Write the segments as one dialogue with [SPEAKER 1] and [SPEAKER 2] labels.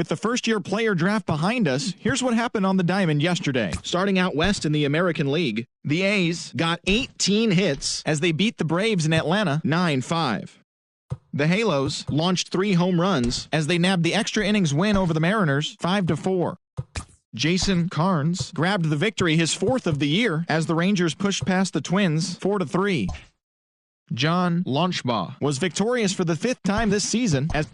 [SPEAKER 1] With the first-year player draft behind us, here's what happened on the diamond yesterday. Starting out west in the American League, the A's got 18 hits as they beat the Braves in Atlanta 9-5. The Halos launched 3 home runs as they nabbed the extra innings win over the Mariners 5-4. Jason Carnes grabbed the victory, his 4th of the year, as the Rangers pushed past the Twins 4-3. John Launchbaugh was victorious for the 5th time this season as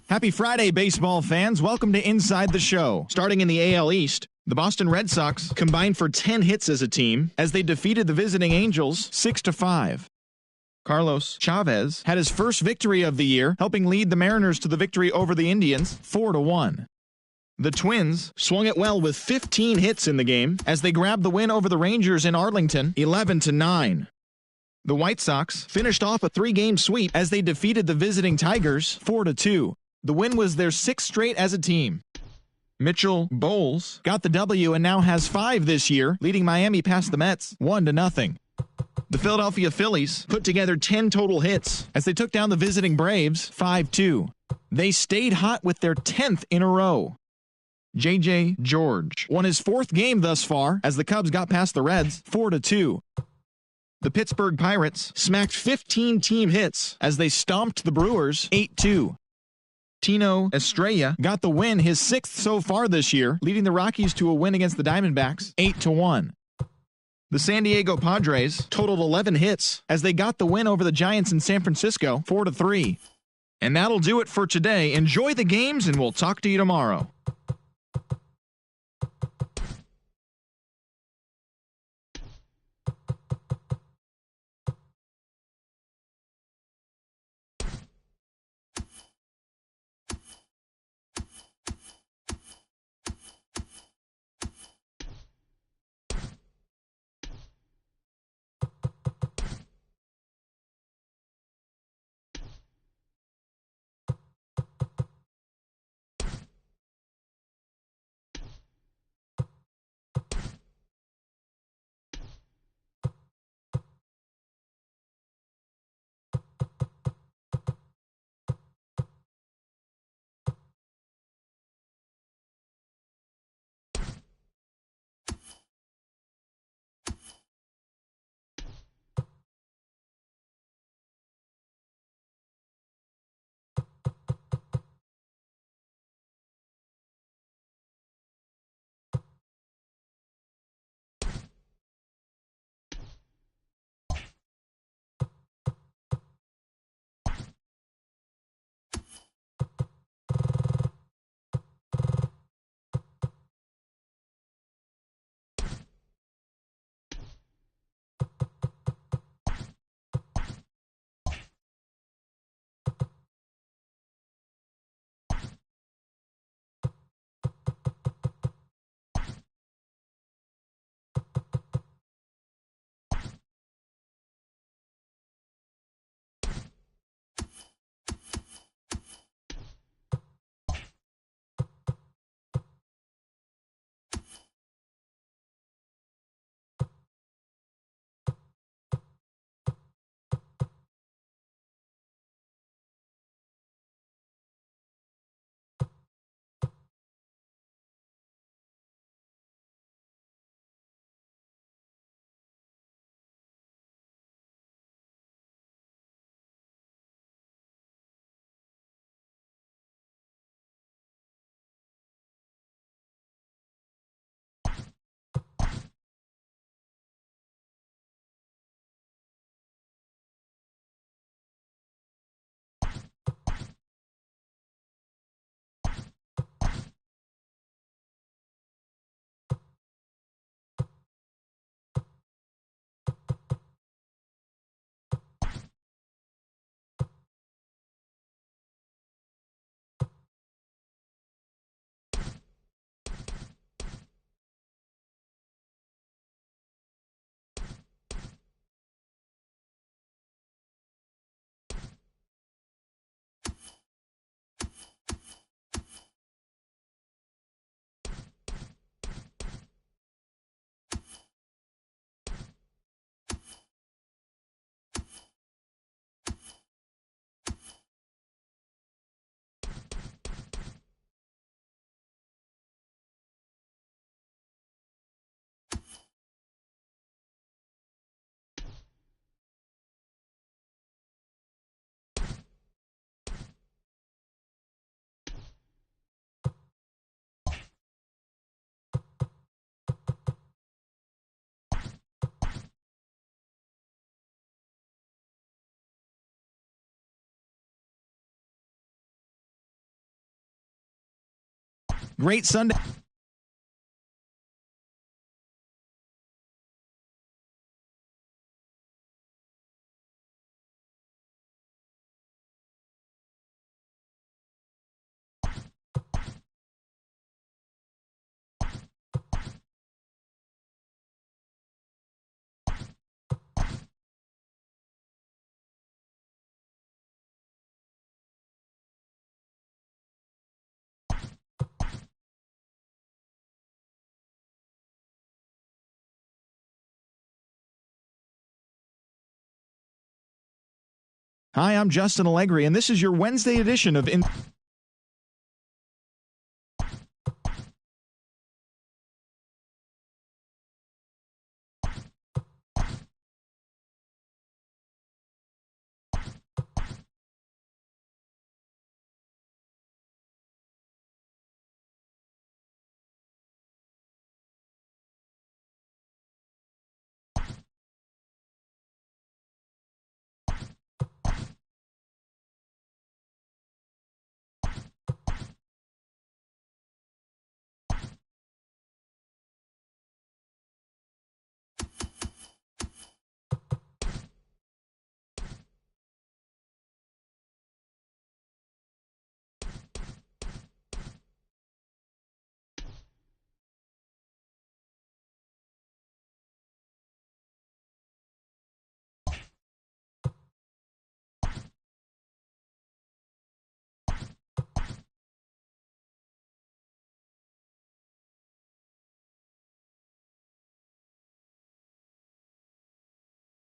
[SPEAKER 1] Happy Friday, baseball fans. Welcome to Inside the Show. Starting in the AL East, the Boston Red Sox combined for 10 hits as a team as they defeated the visiting Angels 6-5. Carlos Chavez had his first victory of the year, helping lead the Mariners to the victory over the Indians 4-1. The Twins swung it well with 15 hits in the game as they grabbed the win over the Rangers in Arlington 11-9. The White Sox finished off a 3-game sweep as they defeated the visiting Tigers 4-2. The win was their 6th straight as a team. Mitchell Bowles got the W and now has 5 this year, leading Miami past the Mets 1-0. The Philadelphia Phillies put together 10 total hits as they took down the visiting Braves 5-2. They stayed hot with their 10th in a row. J.J. George won his 4th game thus far as the Cubs got past the Reds 4-2. The Pittsburgh Pirates smacked 15 team hits as they stomped the Brewers 8-2. Tino Estrella got the win, his 6th so far this year, leading the Rockies to a win against the Diamondbacks 8-1. The San Diego Padres totaled 11 hits as they got the win over the Giants in San Francisco 4-3. And that'll do it for today. Enjoy the games and we'll talk to you tomorrow. Great Sunday. Hi, I'm Justin Allegri, and this is your Wednesday edition of In.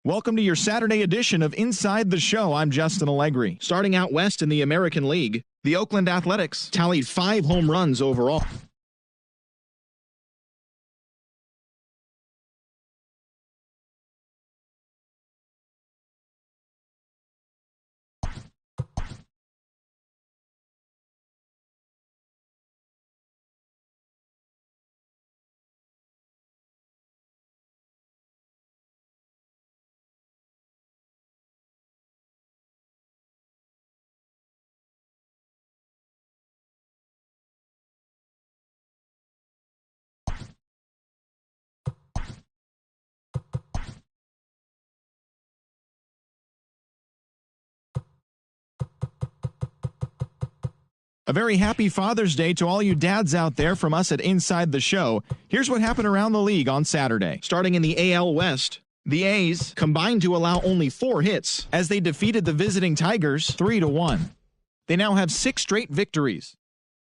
[SPEAKER 1] Welcome to your Saturday edition of Inside the Show. I'm Justin Allegri. Starting out west in the American League, the Oakland Athletics tallied 5 home runs overall. A very happy Father's Day to all you dads out there from us at Inside the Show. Here's what happened around the league on Saturday. Starting in the AL West, the A's combined to allow only 4 hits as they defeated the visiting Tigers 3-1. They now have 6 straight victories.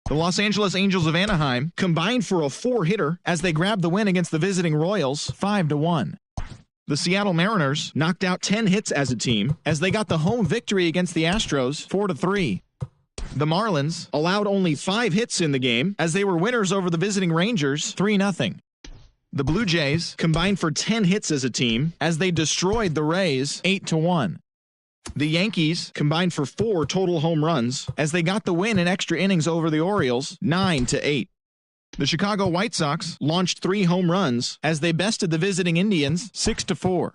[SPEAKER 1] The Los Angeles Angels of Anaheim combined for a 4-hitter as they grabbed the win against the visiting Royals 5-1. The Seattle Mariners knocked out 10 hits as a team as they got the home victory against the Astros 4-3. The Marlins allowed only 5 hits in the game as they were winners over the visiting Rangers 3-0. The Blue Jays combined for 10 hits as a team as they destroyed the Rays 8-1. The Yankees combined for 4 total home runs as they got the win in extra innings over the Orioles 9-8. The Chicago White Sox launched 3 home runs as they bested the visiting Indians 6-4.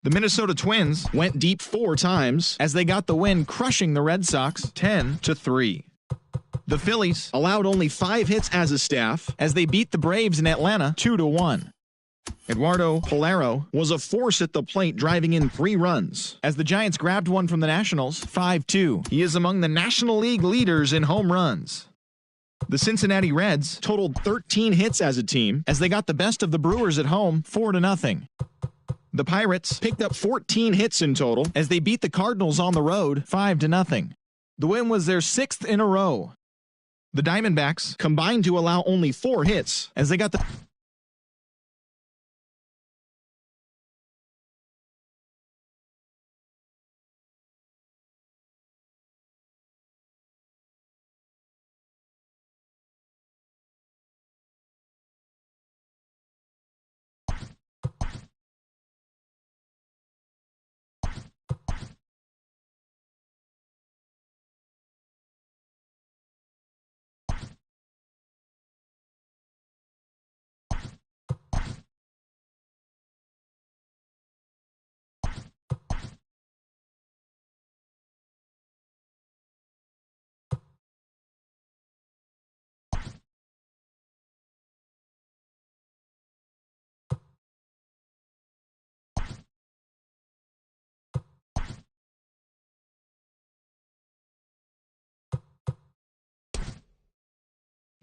[SPEAKER 1] The Minnesota Twins went deep 4 times as they got the win, crushing the Red Sox 10-3. The Phillies allowed only 5 hits as a staff as they beat the Braves in Atlanta 2-1. Eduardo Polero was a force at the plate, driving in 3 runs as the Giants grabbed one from the Nationals 5-2. He is among the National League leaders in home runs. The Cincinnati Reds totaled 13 hits as a team as they got the best of the Brewers at home 4-0. The Pirates picked up 14 hits in total as they beat the Cardinals on the road 5-0. The win was their 6th in a row. The Diamondbacks combined to allow only 4 hits as they got the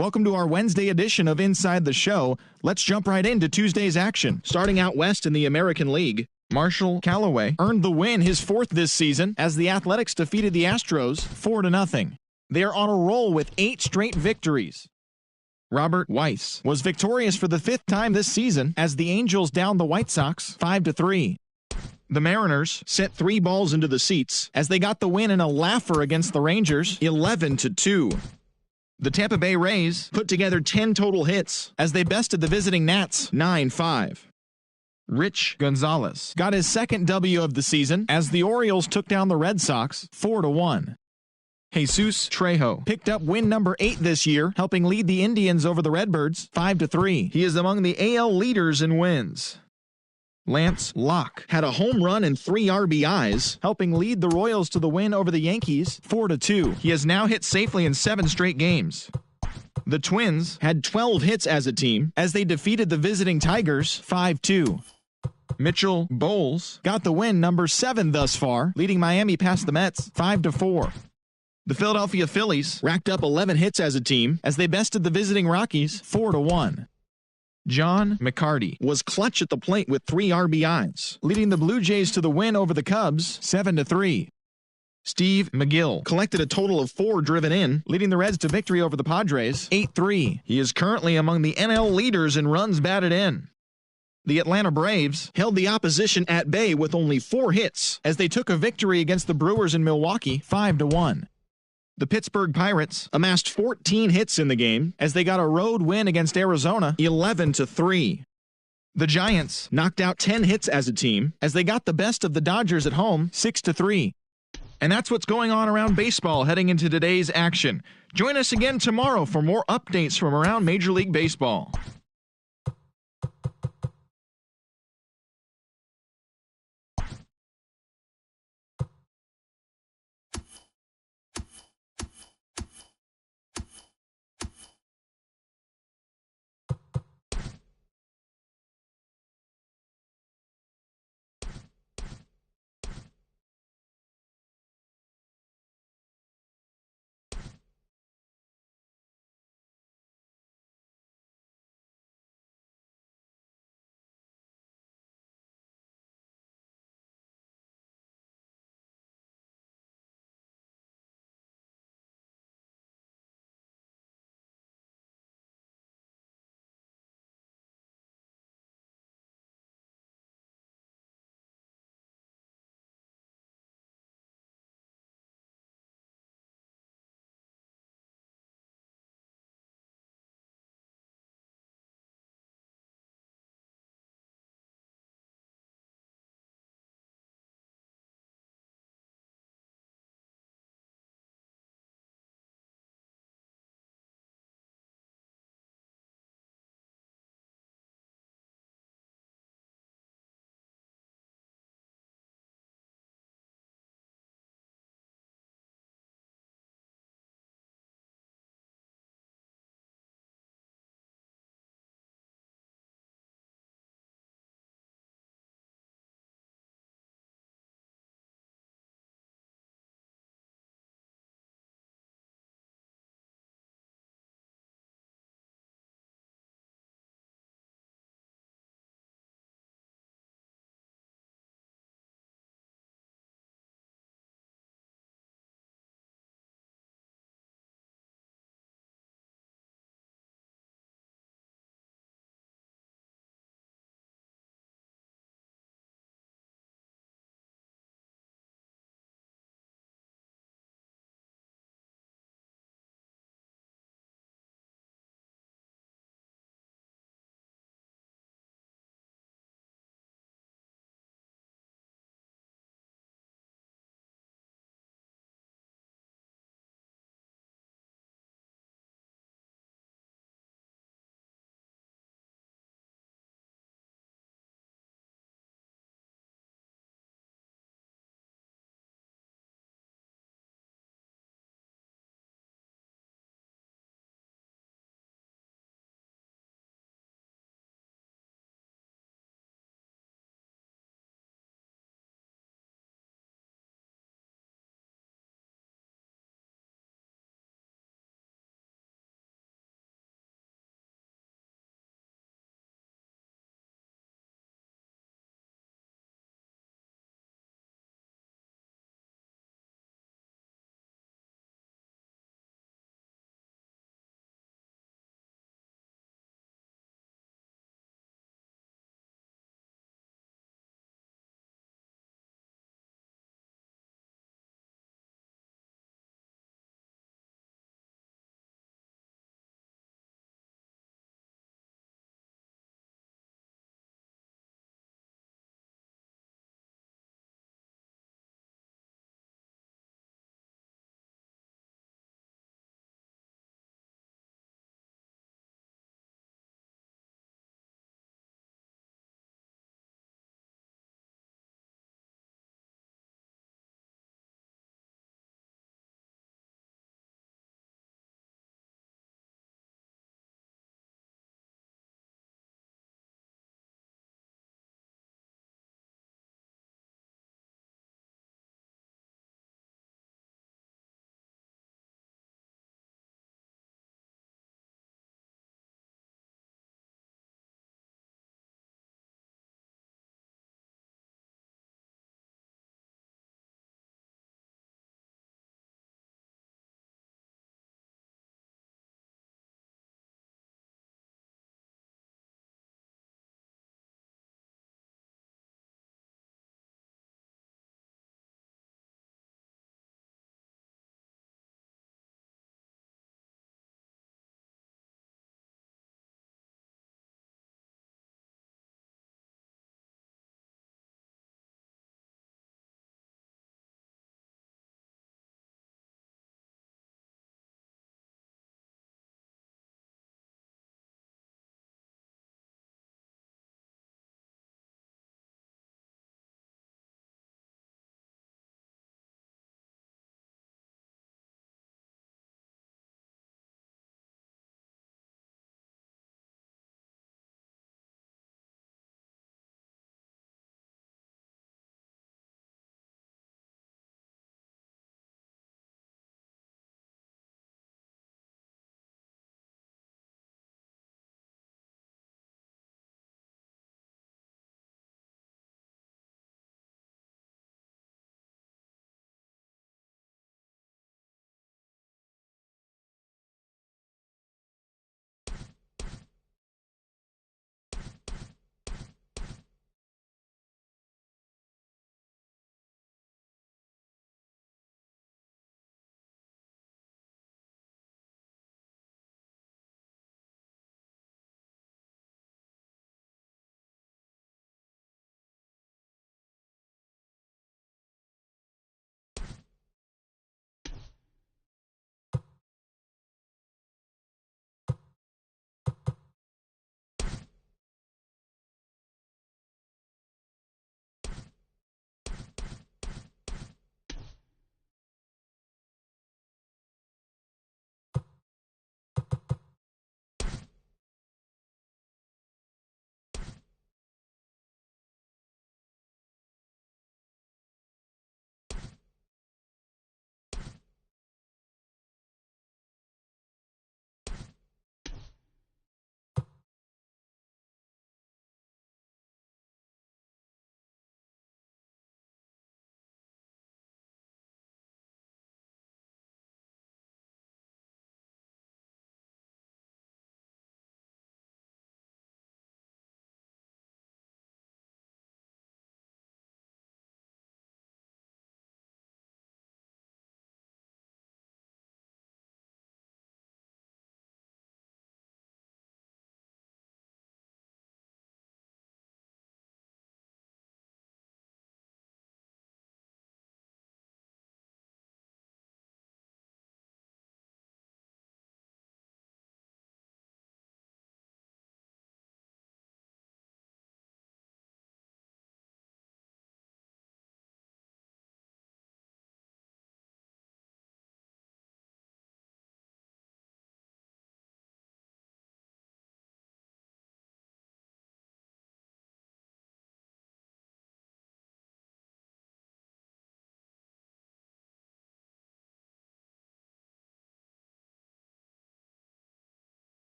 [SPEAKER 1] Welcome to our Wednesday edition of Inside the Show. Let's jump right into Tuesday's action. Starting out west in the American League, Marshall Callaway earned the win, his fourth this season, as the Athletics defeated the Astros 4-0. They are on a roll with 8 straight victories. Robert Weiss was victorious for the 5th time this season as the Angels downed the White Sox 5-3. The Mariners sent 3 balls into the seats as they got the win in a laugher against the Rangers 11-2. The Tampa Bay Rays put together 10 total hits as they bested the visiting Nats 9-5. Rich Gonzalez got his second W of the season as the Orioles took down the Red Sox 4-1. Jesus Trejo picked up win number 8 this year, helping lead the Indians over the Redbirds 5-3. He is among the AL leaders in wins. Lance Locke had a home run and 3 RBIs, helping lead the Royals to the win over the Yankees 4-2. He has now hit safely in 7 straight games. The Twins had 12 hits as a team as they defeated the visiting Tigers 5-2. Mitchell Bowles got the win number 7 thus far, leading Miami past the Mets 5-4. The Philadelphia Phillies racked up 11 hits as a team as they bested the visiting Rockies 4-1. John McCarty was clutch at the plate with 3 RBIs, leading the Blue Jays to the win over the Cubs 7-3. Steve McGill collected a total of 4 driven in, leading the Reds to victory over the Padres 8-3. He is currently among the NL leaders in runs batted in. The Atlanta Braves held the opposition at bay with only 4 hits as they took a victory against the Brewers in Milwaukee 5-1. The Pittsburgh Pirates amassed 14 hits in the game as they got a road win against Arizona 11-3. The Giants knocked out 10 hits as a team as they got the best of the Dodgers at home 6-3. And that's what's going on around baseball heading into today's action. Join us again tomorrow for more updates from around Major League Baseball.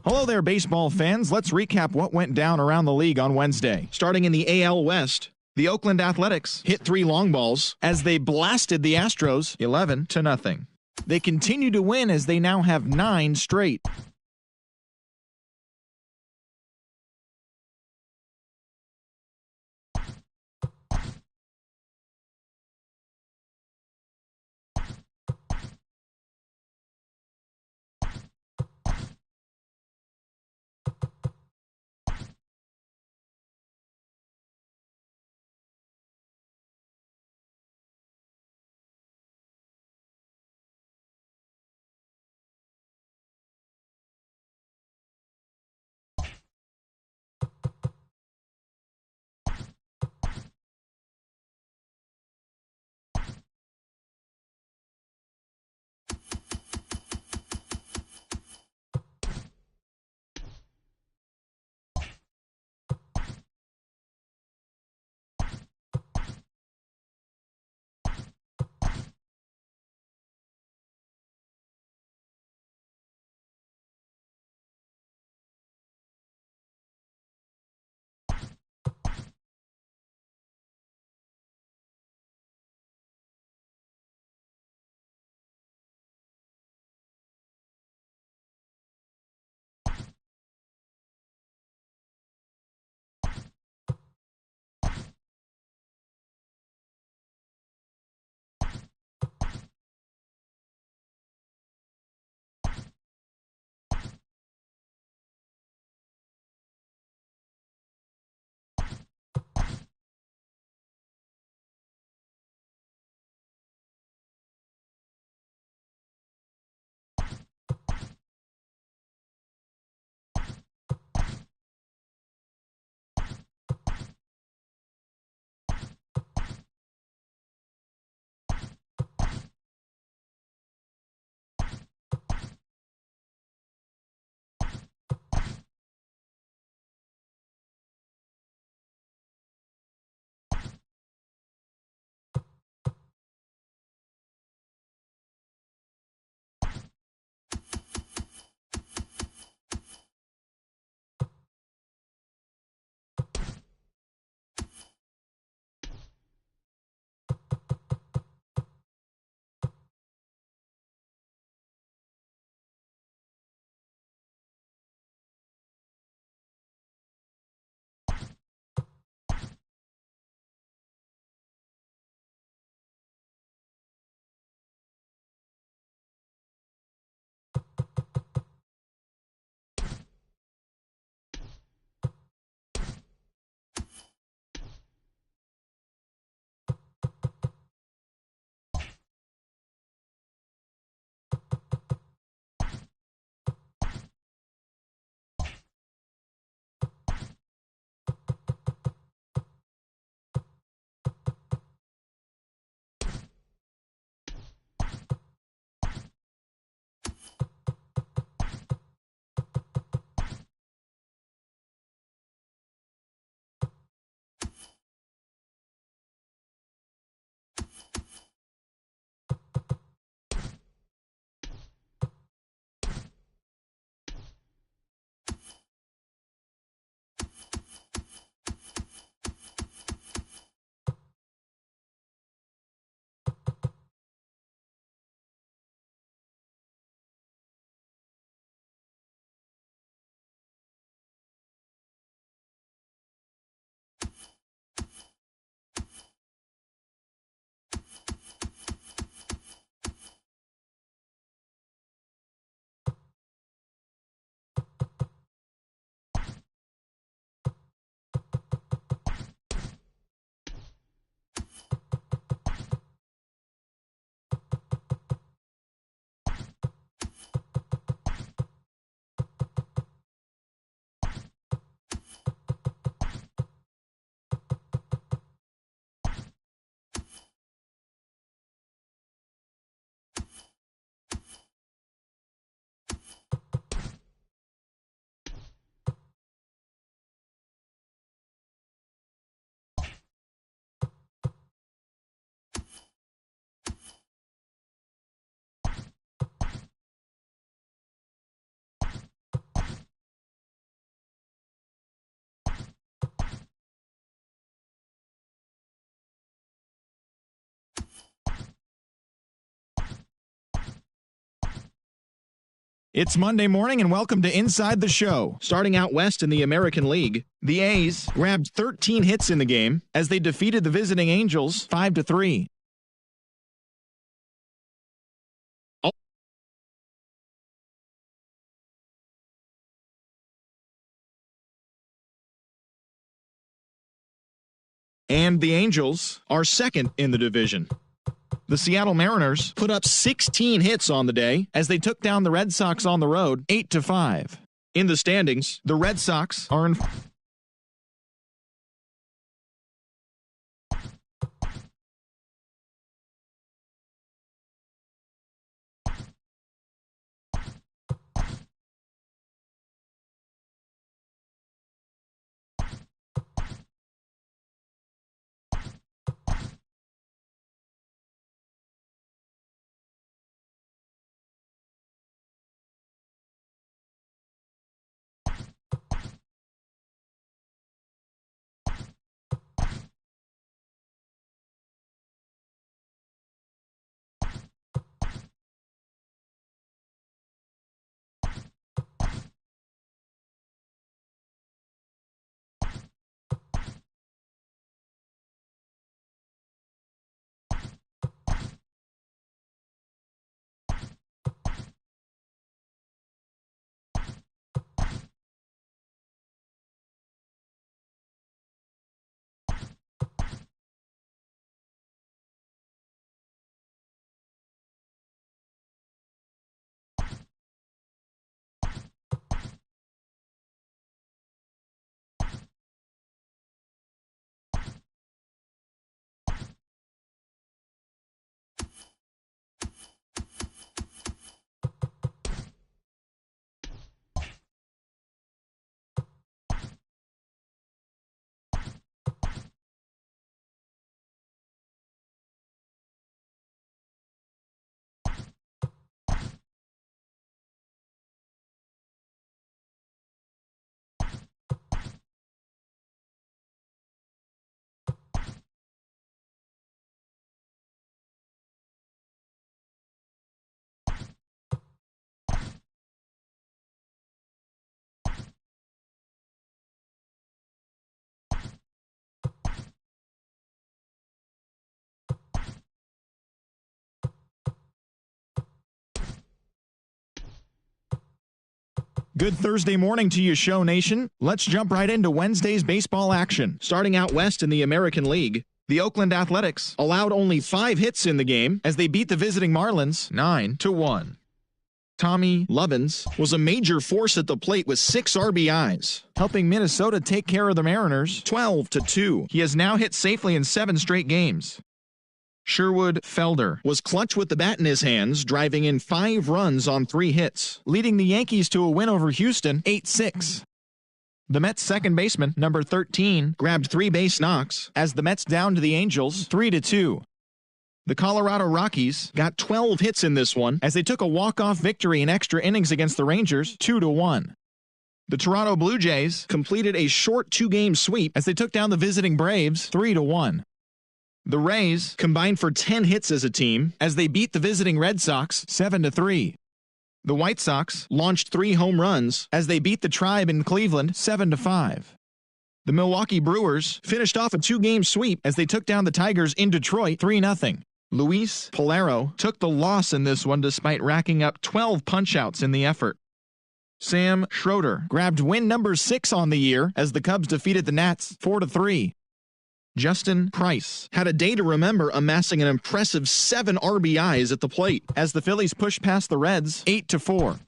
[SPEAKER 1] Hello there, baseball fans. Let's recap what went down around the league on Wednesday. Starting in the AL West, the Oakland Athletics hit 3 long balls as they blasted the Astros 11-0. They continue to win as they now have 9 straight. It's Monday morning and welcome to Inside the Show. Starting out west in the American League, the A's grabbed 13 hits in the game as they defeated the visiting Angels 5-3. And the Angels are second in the division. The Seattle Mariners put up 16 hits on the day as they took down the Red Sox on the road 8-5. In the standings, the Red Sox are in Good Thursday morning to you, Show Nation. Let's jump right into Wednesday's baseball action. Starting out west in the American League, the Oakland Athletics allowed only 5 hits in the game as they beat the visiting Marlins 9-1. Tommy Lovins was a major force at the plate with 6 RBIs, helping Minnesota take care of the Mariners 12-2. He has now hit safely in 7 straight games. Sherwood Felder was clutch with the bat in his hands, driving in 5 runs on 3 hits, leading the Yankees to a win over Houston 8-6. The Mets second baseman, number 13, grabbed 3 base knocks as the Mets downed the Angels 3-2. The Colorado Rockies got 12 hits in this one as they took a walk-off victory in extra innings against the Rangers 2-1. The Toronto Blue Jays completed a short 2-game sweep as they took down the visiting Braves 3-1. The Rays combined for 10 hits as a team as they beat the visiting Red Sox 7-3. The White Sox launched 3 home runs as they beat the Tribe in Cleveland 7-5. The Milwaukee Brewers finished off a 2-game sweep as they took down the Tigers in Detroit 3-0. Luis Polero took the loss in this one despite racking up 12 punch-outs in the effort. Sam Schroeder grabbed win number 6 on the year as the Cubs defeated the Nats 4-3. Justin Price had a day to remember, amassing an impressive 7 RBIs at the plate as the Phillies pushed past the Reds 8-4.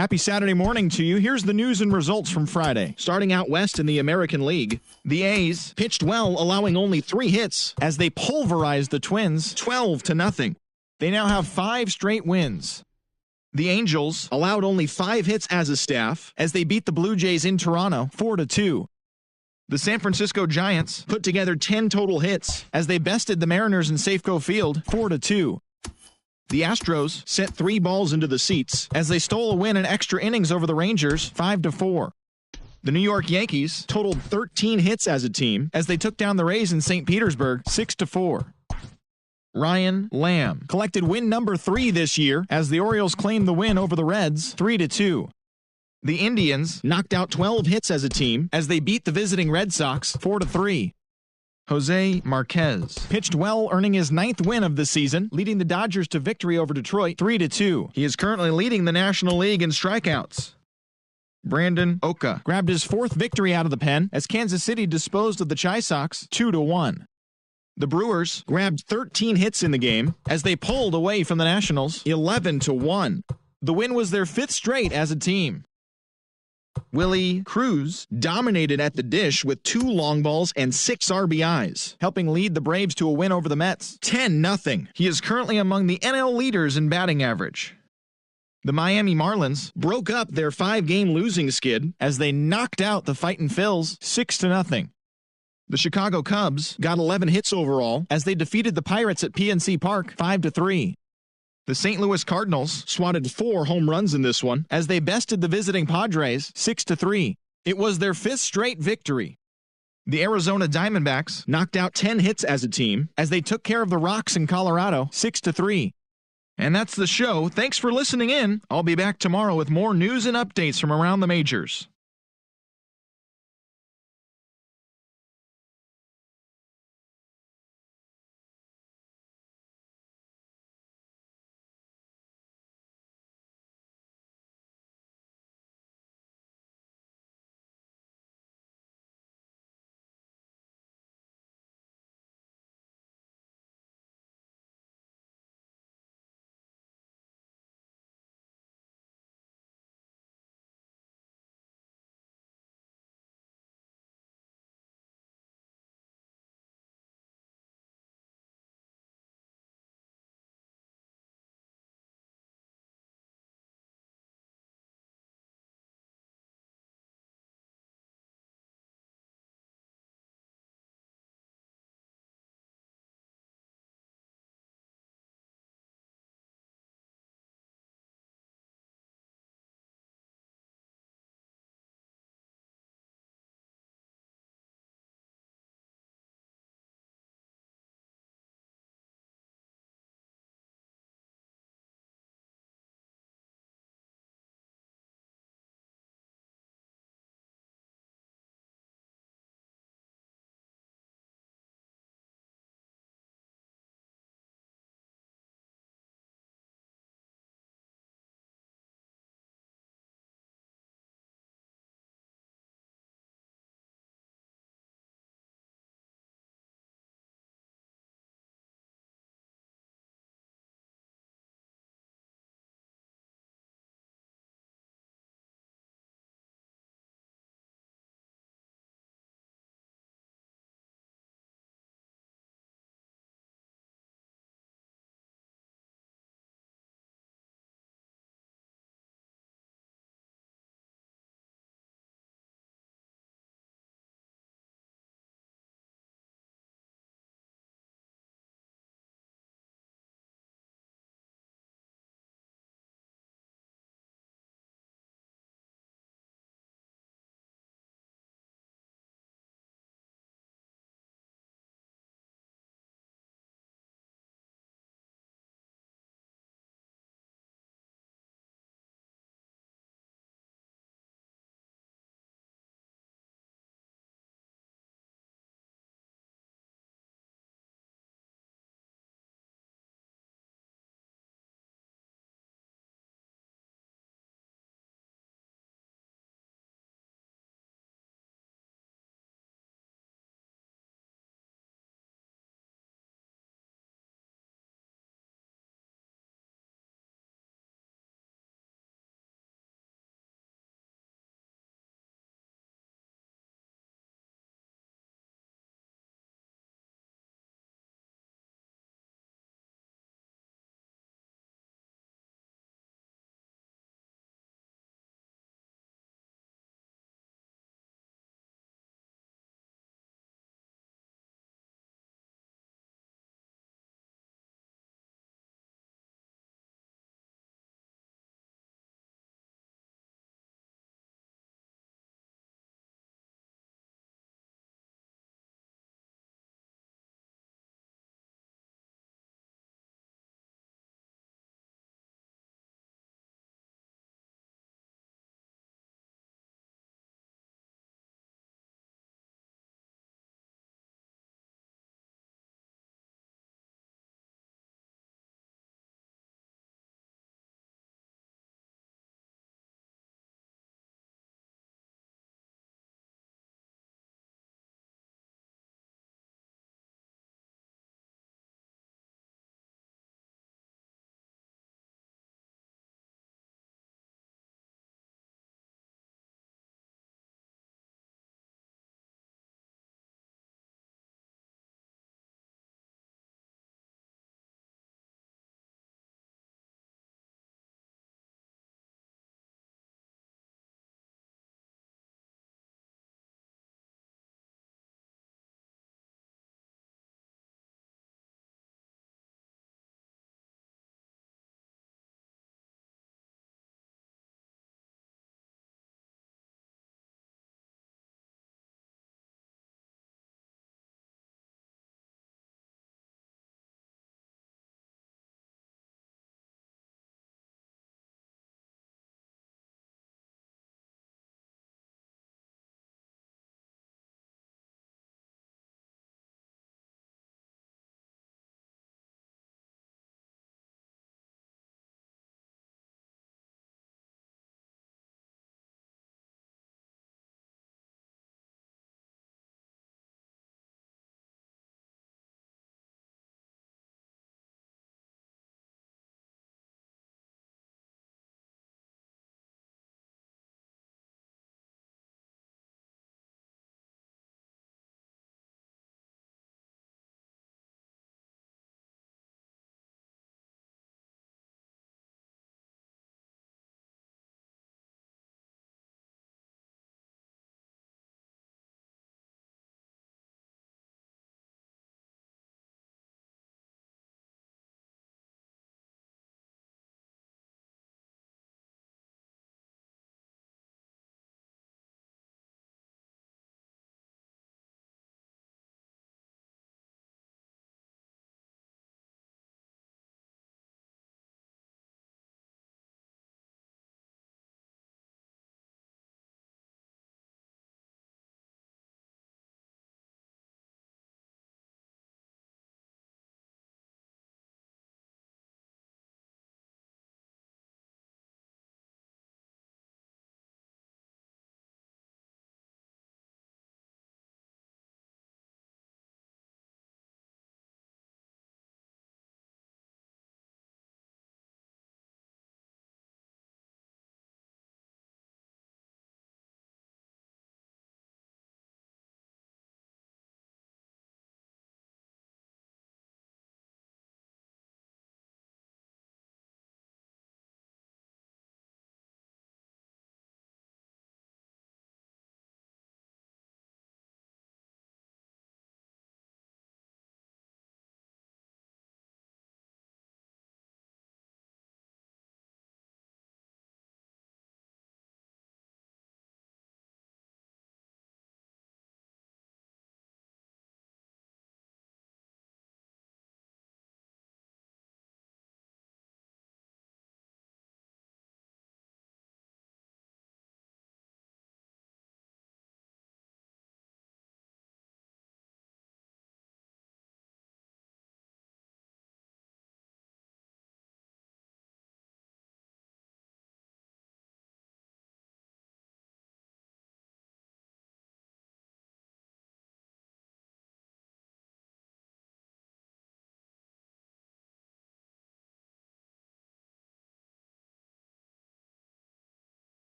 [SPEAKER 1] Happy Saturday morning to you. Here's the news and results from Friday. Starting out west in the American League, the A's pitched well, allowing only 3 hits as they pulverized the Twins 12-0. They now have 5 straight wins. The Angels allowed only 5 hits as a staff as they beat the Blue Jays in Toronto 4-2. The San Francisco Giants put together 10 total hits as they bested the Mariners in Safeco Field 4-2. The Astros sent 3 balls into the seats as they stole a win in extra innings over the Rangers 5-4. The New York Yankees totaled 13 hits as a team as they took down the Rays in St. Petersburg 6-4. Ryan Lamb collected win number 3 this year as the Orioles claimed the win over the Reds 3-2. The Indians knocked out 12 hits as a team as they beat the visiting Red Sox 4-3. Jose Marquez pitched well, earning his 9th win of the season, leading the Dodgers to victory over Detroit 3-2. He is currently leading the National League in strikeouts. Brandon Oka grabbed his 4th victory out of the pen as Kansas City disposed of the Chi Sox 2-1. The Brewers grabbed 13 hits in the game as they pulled away from the Nationals 11-1. The win was their 5th straight as a team. Willie Cruz dominated at the dish with 2 long balls and 6 RBIs, helping lead the Braves to a win over the Mets 10-0. He is currently among the NL leaders in batting average. The Miami Marlins broke up their 5-game losing skid as they knocked out the Fightin' Phils 6-0. The Chicago Cubs got 11 hits overall as they defeated the Pirates at PNC Park 5-3. The St. Louis Cardinals swatted 4 home runs in this one as they bested the visiting Padres 6-3. It was their 5th straight victory. The Arizona Diamondbacks knocked out 10 hits as a team as they took care of the Rocks in Colorado 6-3. And that's the show. Thanks for listening in. I'll be back tomorrow with more news and updates from around the majors.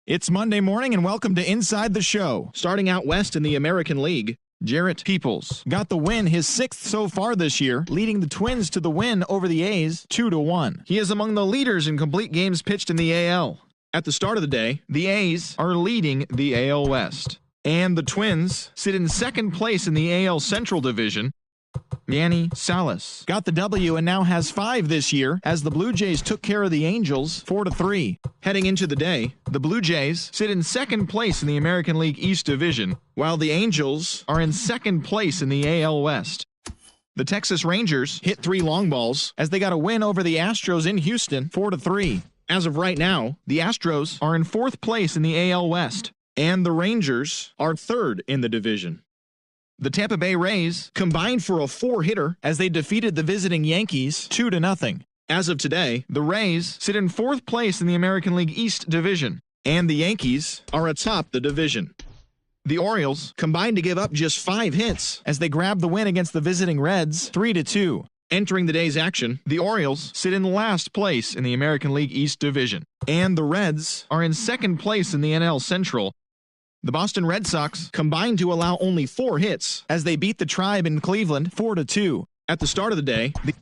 [SPEAKER 1] It's Monday morning and welcome to Inside the Show. Starting out west in the American League, Jarrett Peoples got the win, his sixth so far this year, leading the Twins to the win over the A's 2-1. He is among the leaders in complete games pitched in the AL. At the start of the day, the A's are leading the AL West. And the Twins sit in second place in the AL Central Division. Yanni Salas got the W and now has 5 this year as the Blue Jays took care of the Angels 4-3. Heading into the day, the Blue Jays sit in second place in the American League East Division, while the Angels are in second place in the AL West. The Texas Rangers hit 3 long balls as they got a win over the Astros in Houston 4-3. As of right now, the Astros are in 4th place in the AL West, and the Rangers are 3rd in the division. The Tampa Bay Rays combined for a 4-hitter as they defeated the visiting Yankees 2-0. As of today, the Rays sit in 4th place in the American League East Division, and the Yankees are atop the division. The Orioles combined to give up just 5 hits as they grabbed the win against the visiting Reds 3-2. Entering the day's action, the Orioles sit in last place in the American League East Division, and the Reds are in second place in the NL Central. The Boston Red Sox combined to allow only 4 hits as they beat the Tribe in Cleveland 4-2. At the start of the day, the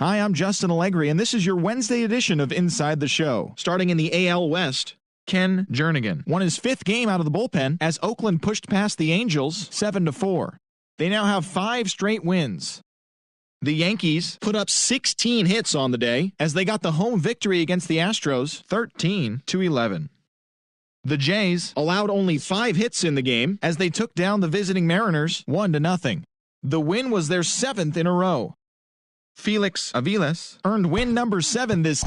[SPEAKER 1] Hi, I'm Justin Allegri, and this is your Wednesday edition of Inside the Show. Starting in the AL West, Ken Jernigan won his fifth game out of the bullpen as Oakland pushed past the Angels 7-4. They now have 5 straight wins. The Yankees put up 16 hits on the day as they got the home victory against the Astros 13-11. The Jays allowed only 5 hits in the game as they took down the visiting Mariners 1-0. The win was their 7th in a row. Felix Aviles earned win number 7 this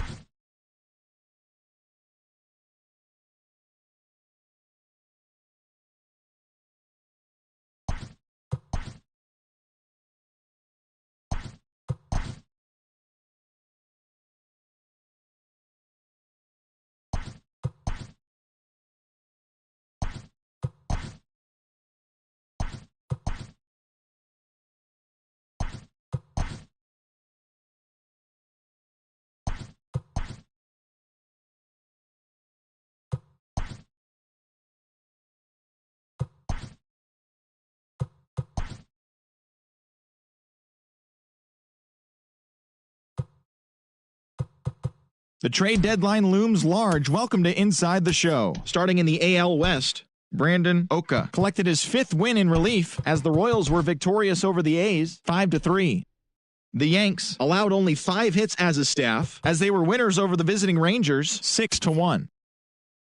[SPEAKER 1] The trade deadline looms large. Welcome to Inside the Show. Starting in the AL West, Brandon Oka collected his 5th win in relief as the Royals were victorious over the A's 5-3. The Yanks allowed only 5 hits as a staff as they were winners over the visiting Rangers 6-1.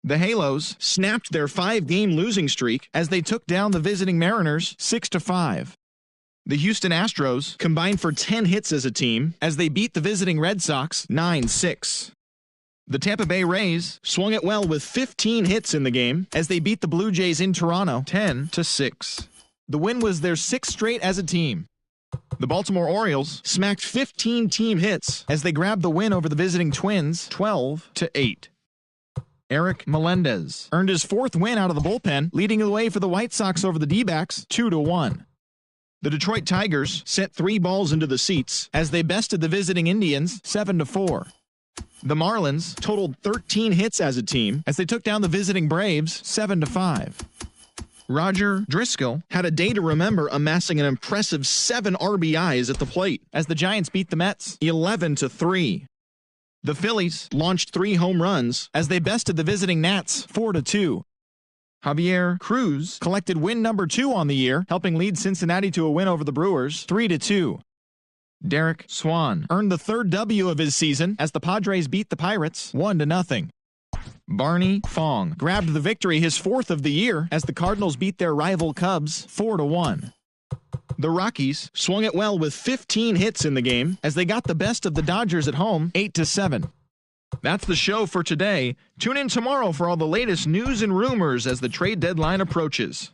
[SPEAKER 1] The Halos snapped their 5-game losing streak as they took down the visiting Mariners 6-5. The Houston Astros combined for 10 hits as a team as they beat the visiting Red Sox 9-6. The Tampa Bay Rays swung it well with 15 hits in the game as they beat the Blue Jays in Toronto 10-6. The win was their 6th straight as a team. The Baltimore Orioles smacked 15 team hits as they grabbed the win over the visiting Twins 12-8. Eric Melendez earned his 4th win out of the bullpen, leading the way for the White Sox over the D-backs 2-1. The Detroit Tigers sent 3 balls into the seats as they bested the visiting Indians 7-4. The Marlins totaled 13 hits as a team as they took down the visiting Braves 7-5. Roger Driscoll had a day to remember, amassing an impressive 7 RBIs at the plate as the Giants beat the Mets 11-3. The Phillies launched 3 home runs as they bested the visiting Nats 4-2. Javier Cruz collected win number 2 on the year, helping lead Cincinnati to a win over the Brewers 3-2. Derek Swan earned the 3rd W of his season as the Padres beat the Pirates 1-0. Barney Fong grabbed the victory, his 4th of the year, as the Cardinals beat their rival Cubs 4-1. The Rockies swung it well with 15 hits in the game as they got the best of the Dodgers at home 8-7. That's the show for today. Tune in tomorrow for all the latest news and rumors as the trade deadline approaches.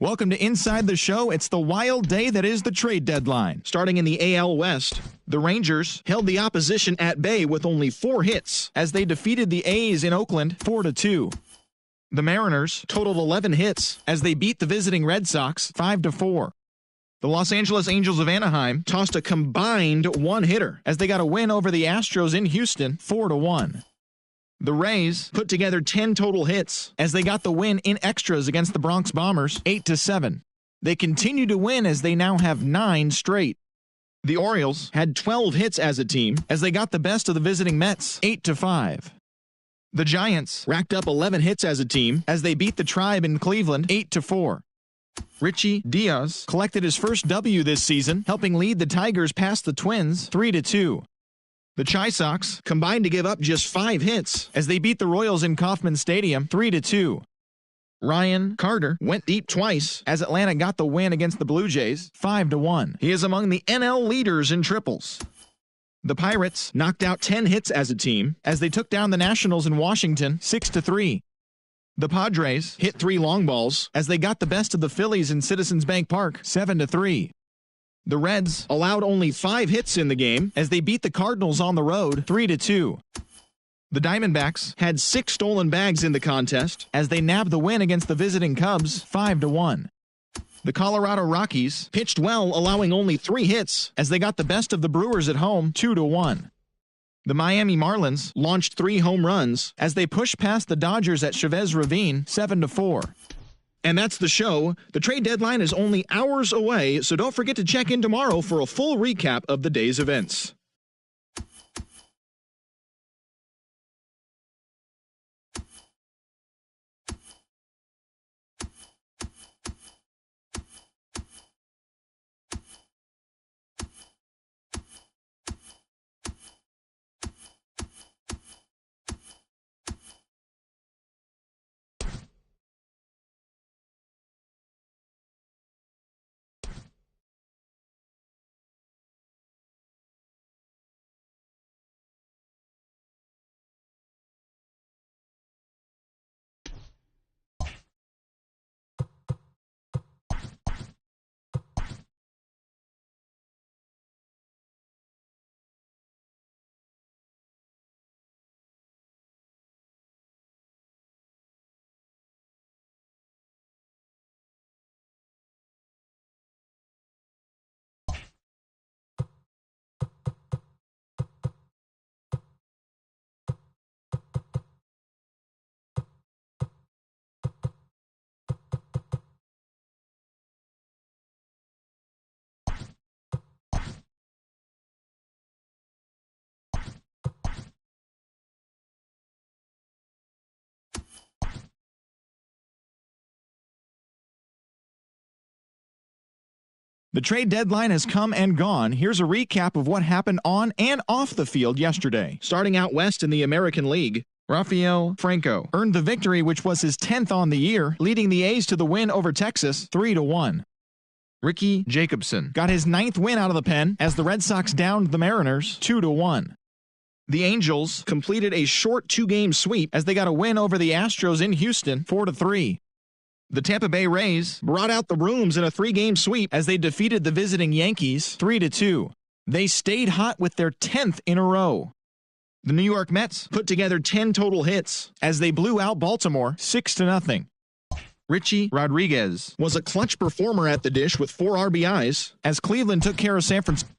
[SPEAKER 1] Welcome to Inside the Show. It's the wild day that is the trade deadline. Starting in the AL West, the Rangers held the opposition at bay with only 4 hits as they defeated the A's in Oakland 4-2. The Mariners totaled 11 hits as they beat the visiting Red Sox 5-4. The Los Angeles Angels of Anaheim tossed a combined 1-hitter as they got a win over the Astros in Houston 4-1. The Rays put together 10 total hits as they got the win in extras against the Bronx Bombers 8-7. They continue to win as they now have 9 straight. The Orioles had 12 hits as a team as they got the best of the visiting Mets 8-5. The Giants racked up 11 hits as a team as they beat the Tribe in Cleveland 8-4. Richie Diaz collected his first W this season, helping lead the Tigers past the Twins 3-2. The Chi Sox combined to give up just 5 hits as they beat the Royals in Kauffman Stadium 3-2. Ryan Carter went deep twice as Atlanta got the win against the Blue Jays 5-1. He is among the NL leaders in triples. The Pirates knocked out 10 hits as a team as they took down the Nationals in Washington 6-3. The Padres hit 3 long balls as they got the best of the Phillies in Citizens Bank Park 7-3. The Reds allowed only 5 hits in the game as they beat the Cardinals on the road 3-2. The Diamondbacks had 6 stolen bags in the contest as they nabbed the win against the visiting Cubs 5-1. The Colorado Rockies pitched well, allowing only 3 hits as they got the best of the Brewers at home 2-1. The Miami Marlins launched 3 home runs as they pushed past the Dodgers at Chavez Ravine 7-4. And that's the show. The trade deadline is only hours away, so don't forget to check in tomorrow for a full recap of the day's events. The trade deadline has come and gone. Here's a recap of what happened on and off the field yesterday. Starting out west in the American League, Rafael Franco earned the victory, which was his 10th on the year, leading the A's to the win over Texas 3-1. Ricky Jacobson got his 9th win out of the pen as the Red Sox downed the Mariners 2-1. The Angels completed a short 2-game sweep as they got a win over the Astros in Houston 4-3. The Tampa Bay Rays brought out the rooms in a 3-game sweep as they defeated the visiting Yankees 3-2. They stayed hot with their 10th in a row. The New York Mets put together 10 total hits as they blew out Baltimore 6-0. Richie Rodriguez was a clutch performer at the dish with 4 RBIs as Cleveland took care of San Francisco.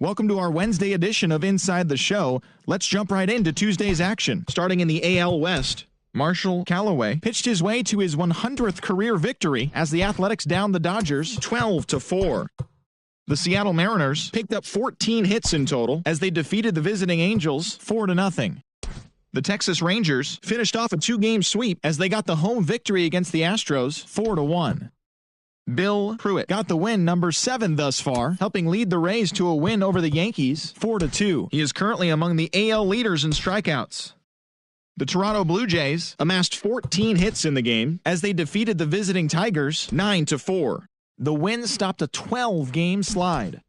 [SPEAKER 1] Welcome to our Wednesday edition of Inside the Show. Let's jump right into Tuesday's action. Starting in the AL West, Marshall Callaway pitched his way to his 100th career victory as the Athletics downed the Dodgers 12-4. The Seattle Mariners picked up 14 hits in total as they defeated the visiting Angels 4-0. The Texas Rangers finished off a 2-game sweep as they got the home victory against the Astros 4-1. Bill Pruitt got the win number 7 thus far, helping lead the Rays to a win over the Yankees 4-2. He is currently among the AL leaders in strikeouts. The Toronto Blue Jays amassed 14 hits in the game as they defeated the visiting Tigers 9-4. The win stopped a 12-game slide.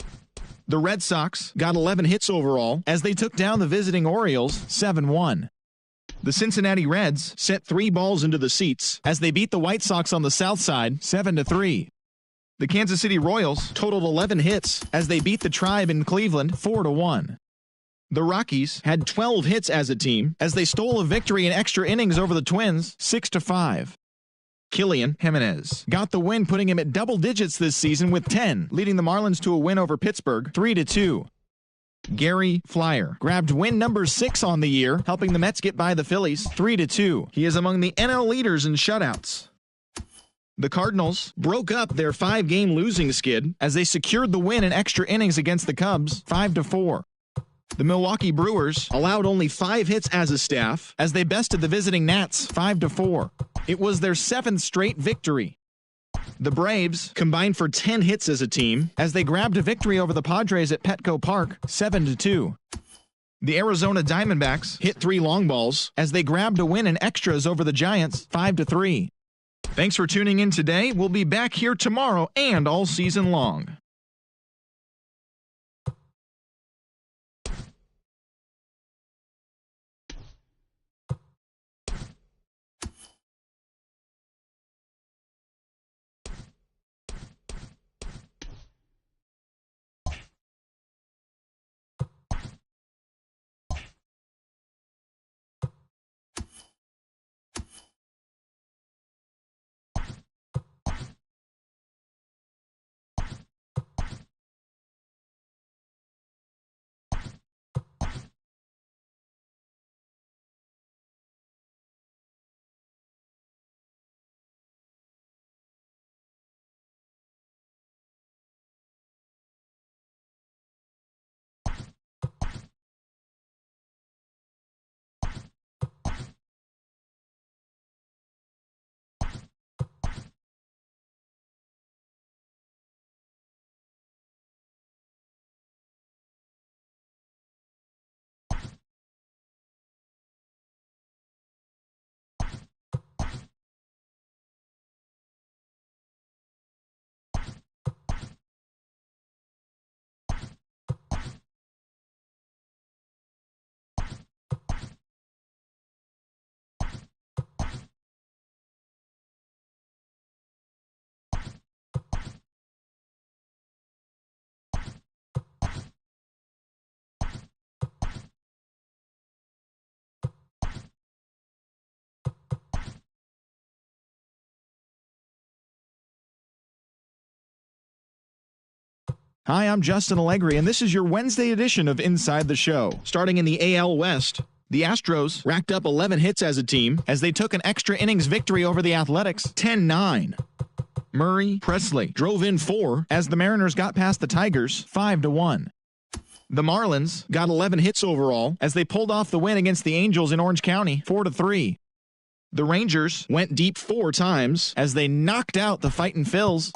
[SPEAKER 1] The Red Sox got 11 hits overall as they took down the visiting Orioles 7-1. The Cincinnati Reds sent 3 balls into the seats as they beat the White Sox on the south side 7-3. The Kansas City Royals totaled 11 hits as they beat the Tribe in Cleveland 4-1. The Rockies had 12 hits as a team as they stole a victory in extra innings over the Twins 6-5. Killian Jimenez got the win, putting him at double digits this season with 10, leading the Marlins to a win over Pittsburgh 3-2. Gary Flyer grabbed win number 6 on the year, helping the Mets get by the Phillies 3-2. He is among the NL leaders in shutouts. The Cardinals broke up their 5-game losing skid as they secured the win in extra innings against the Cubs 5-4. The Milwaukee Brewers allowed only 5 hits as a staff as they bested the visiting Nats 5-4. It was their 7th straight victory. The Braves combined for 10 hits as a team as they grabbed a victory over the Padres at Petco Park 7-2. The Arizona Diamondbacks hit 3 long balls as they grabbed a win in extras over the Giants 5-3. Thanks for tuning in today. We'll be back here tomorrow and all season long. Hi, I'm Justin Allegri, and this is your Wednesday edition of Inside the Show. Starting in the AL West, the Astros racked up 11 hits as a team as they took an extra innings victory over the Athletics 10-9. Murray Presley drove in 4 as the Mariners got past the Tigers 5-1. The Marlins got 11 hits overall as they pulled off the win against the Angels in Orange County 4-3. The Rangers went deep 4 times as they knocked out the Fightin' Phils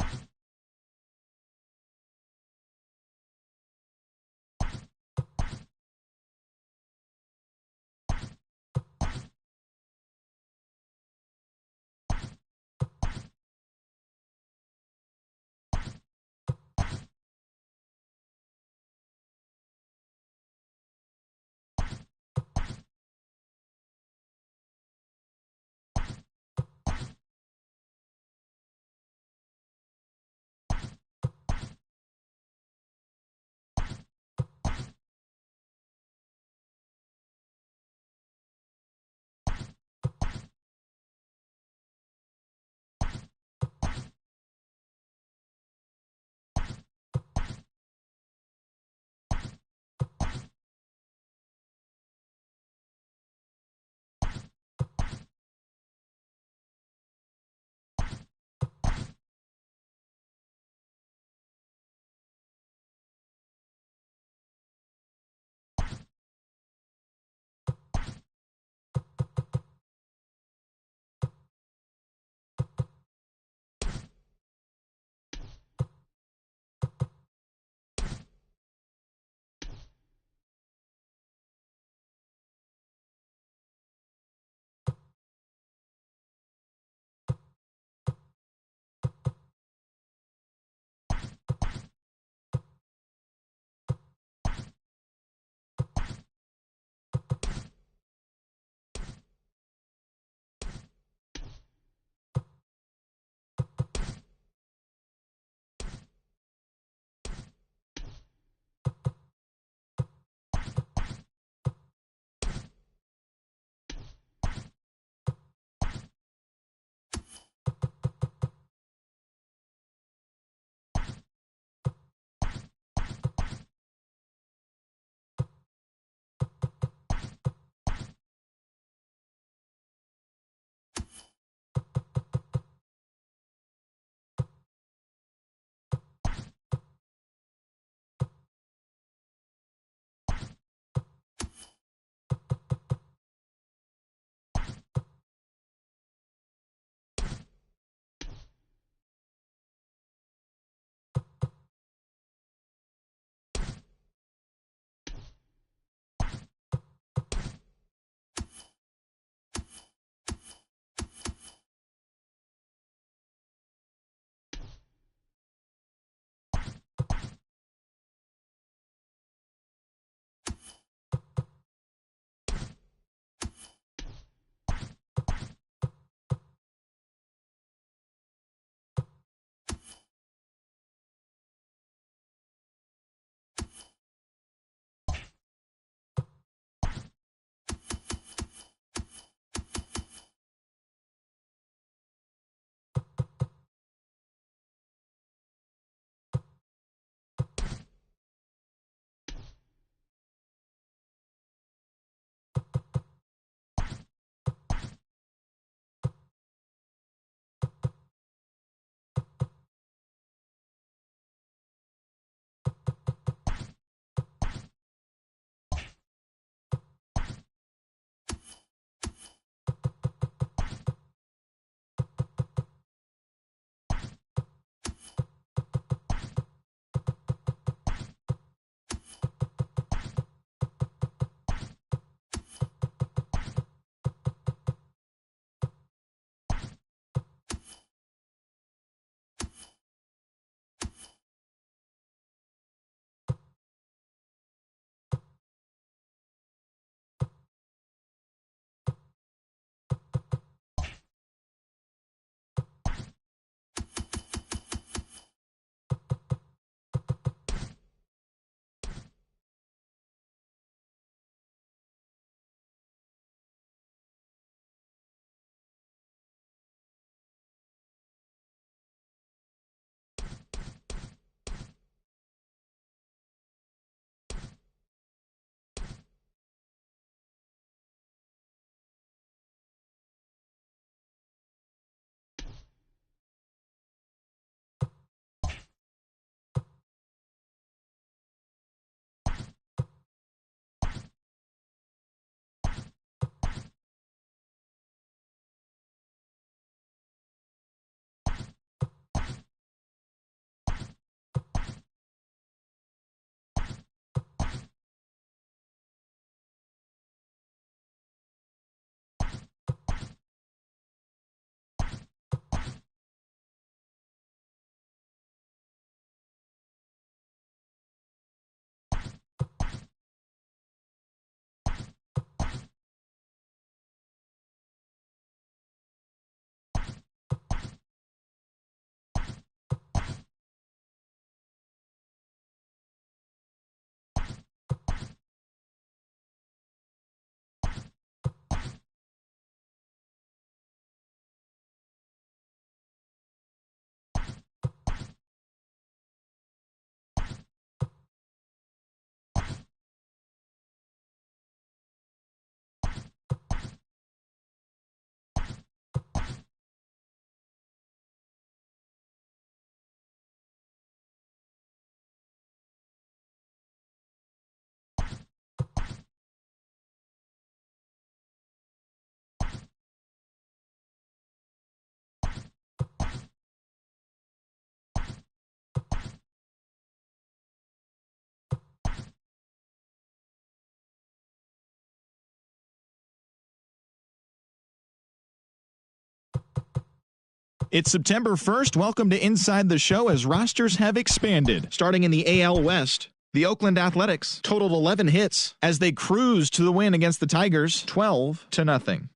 [SPEAKER 1] It's September 1st. Welcome to Inside the Show as rosters have expanded. Starting in the AL West, the Oakland Athletics totaled 11 hits as they cruised to the win against the Tigers 12-0.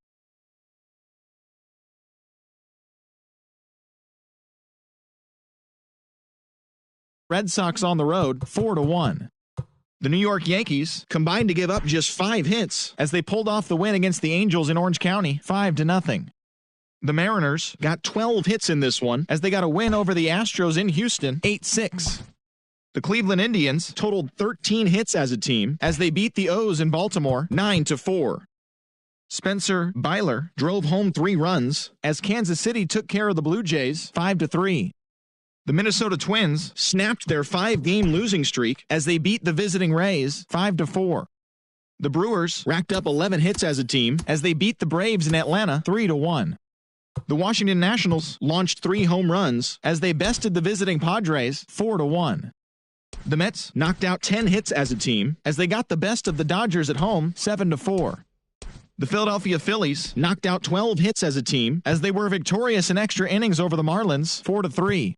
[SPEAKER 1] Red Sox on the road 4-1. The New York Yankees combined to give up just 5 hits as they pulled off the win against the Angels in Orange County 5-0. The Mariners got 12 hits in this one as they got a win over the Astros in Houston 8-6. The Cleveland Indians totaled 13 hits as a team as they beat the O's in Baltimore 9-4. Spencer Byler drove home 3 runs as Kansas City took care of the Blue Jays 5-3. The Minnesota Twins snapped their 5-game losing streak as they beat the visiting Rays 5-4. The Brewers racked up 11 hits as a team as they beat the Braves in Atlanta 3-1. The Washington Nationals launched 3 home runs as they bested the visiting Padres 4-1. The Mets knocked out 10 hits as a team as they got the best of the Dodgers at home 7-4. The Philadelphia Phillies knocked out 12 hits as a team as they were victorious in extra innings over the Marlins 4-3.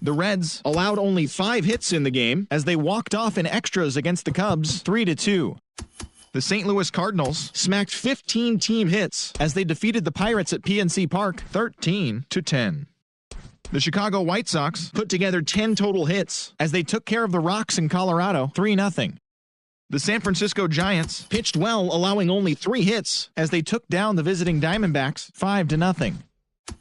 [SPEAKER 1] The Reds allowed only 5 hits in the game as they walked off in extras against the Cubs 3-2. The St. Louis Cardinals smacked 15 team hits as they defeated the Pirates at PNC Park 13-10. The Chicago White Sox put together 10 total hits as they took care of the Rocks in Colorado 3-0. The San Francisco Giants pitched well, allowing only 3 hits as they took down the visiting Diamondbacks 5-0.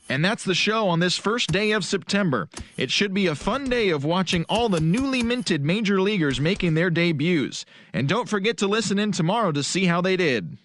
[SPEAKER 1] And that's the show on this first day of September. It should be a fun day of watching all the newly minted major leaguers making their debuts. And don't forget to listen in tomorrow to see how they did.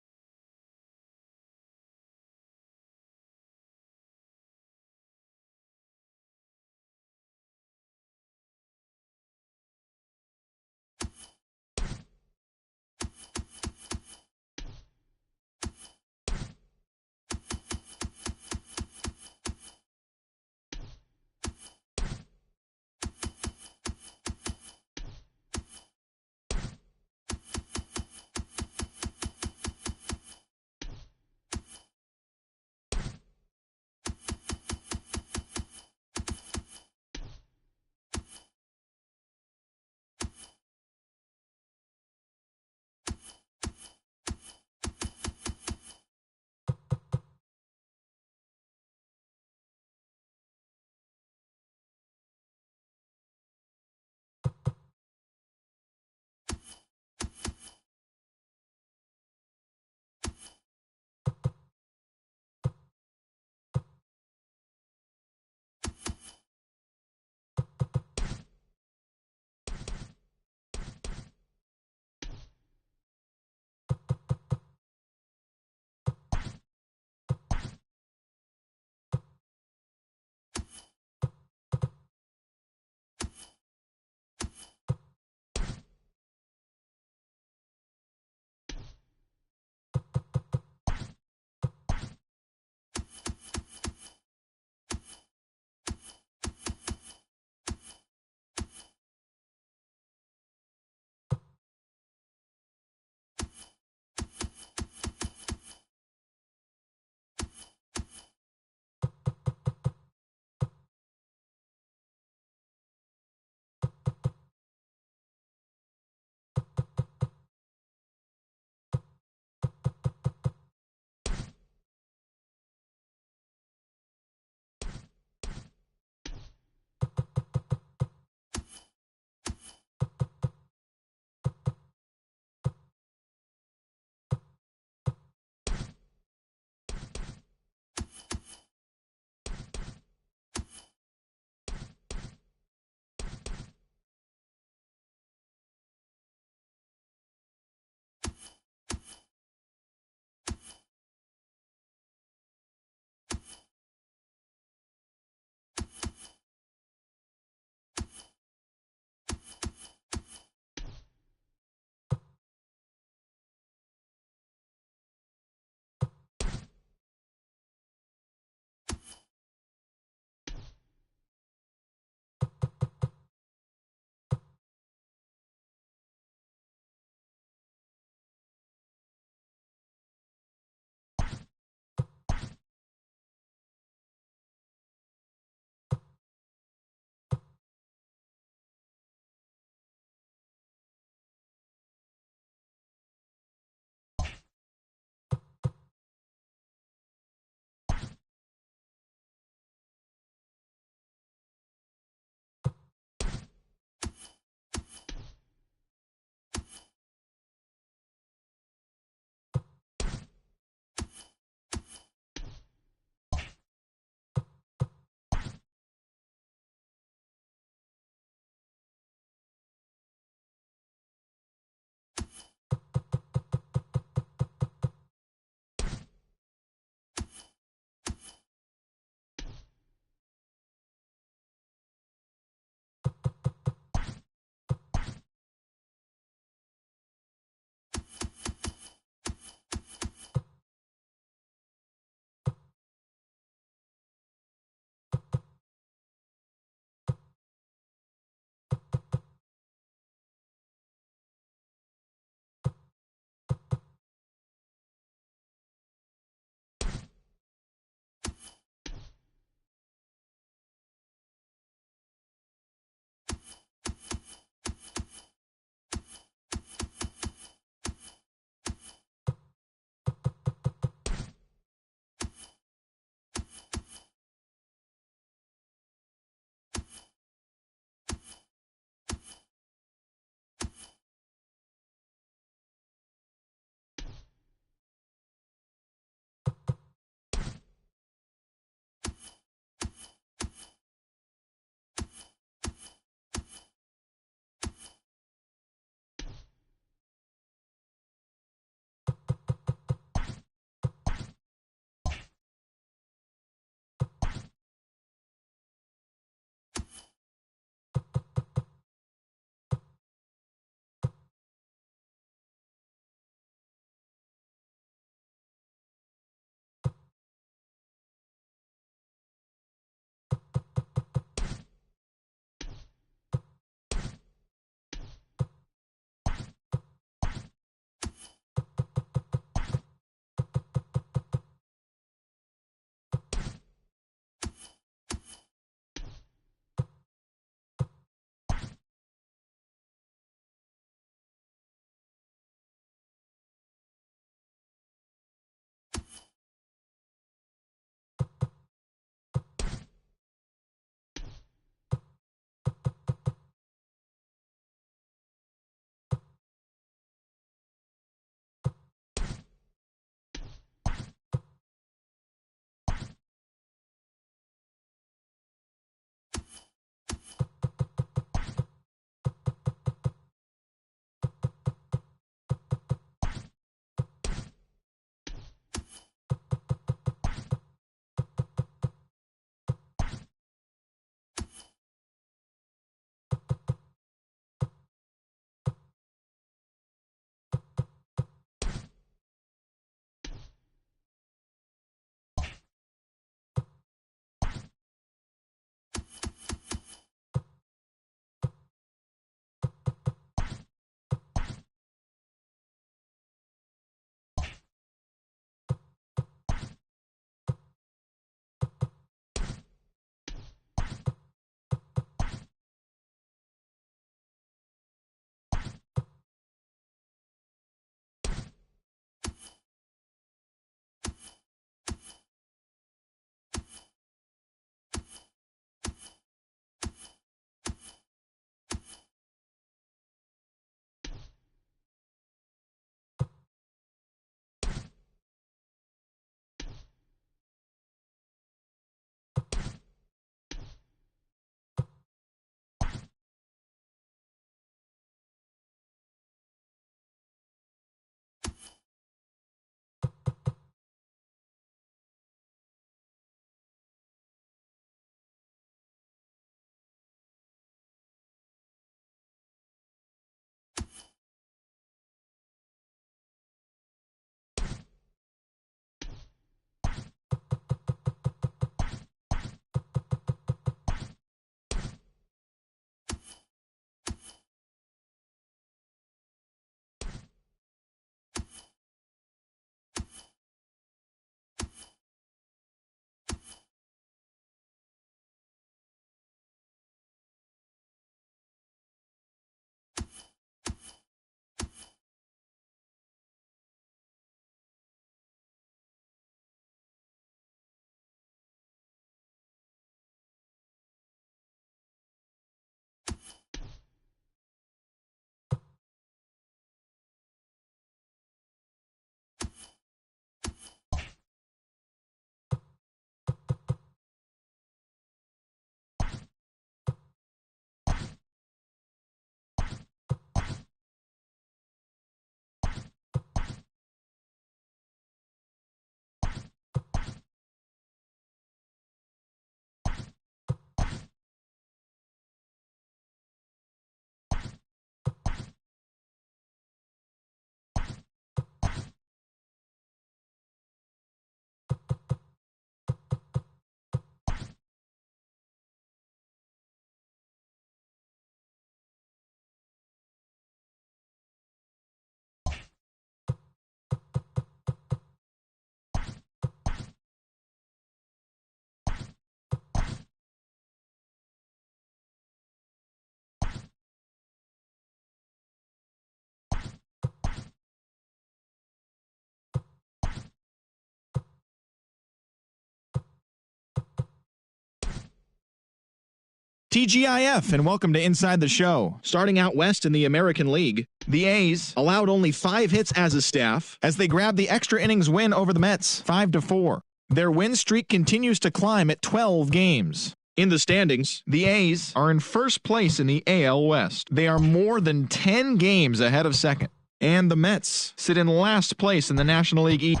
[SPEAKER 1] TGIF, and welcome to Inside the Show. Starting out west in the American League, the A's allowed only 5 hits as a staff as they grabbed the extra innings win over the Mets, 5-4. Their win streak continues to climb at 12 games. In the standings, the A's are in first place in the AL West. They are more than 10 games ahead of second. And the Mets sit in last place in the National League East.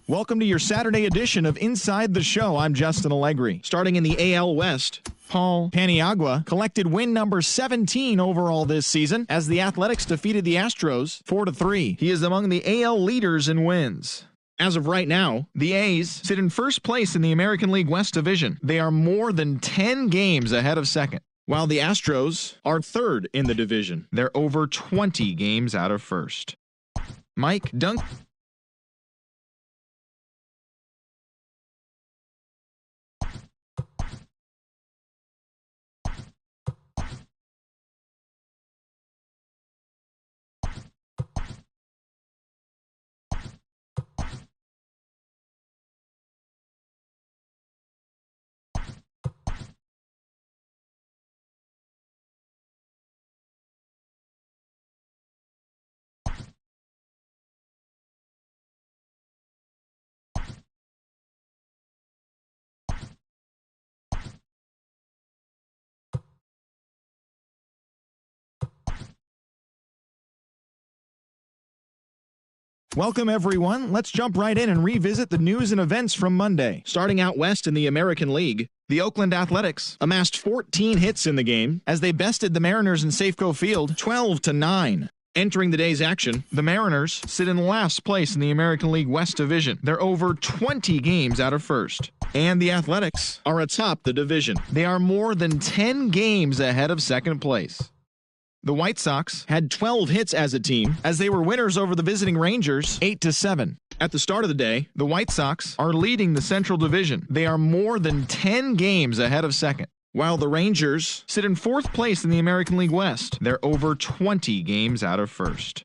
[SPEAKER 1] Welcome to your Saturday edition of Inside the Show. I'm Justin Allegri. Starting in the AL West, Paul Paniagua collected win number 17 overall this season as the Athletics defeated the Astros 4-3. He is among the AL leaders in wins. As of right now, the A's sit in first place in the American League West Division. They are more than 10 games ahead of second, while the Astros are third in the division. They're over 20 games out of first. Mike Dunk. Welcome, everyone. Let's jump right in and revisit the news and events from Monday. Starting out west in the American League, the Oakland Athletics amassed 14 hits in the game as they bested the Mariners in Safeco Field 12-9. Entering the day's action, the Mariners sit in last place in the American League West Division. They're over 20 games out of first. And the Athletics are atop the division. They are more than 10 games ahead of second place. The White Sox had 12 hits as a team as they were winners over the visiting Rangers 8-7. At the start of the day, the White Sox are leading the Central Division. They are more than 10 games ahead of second, while the Rangers sit in fourth place in the American League West. They're over 20 games out of first.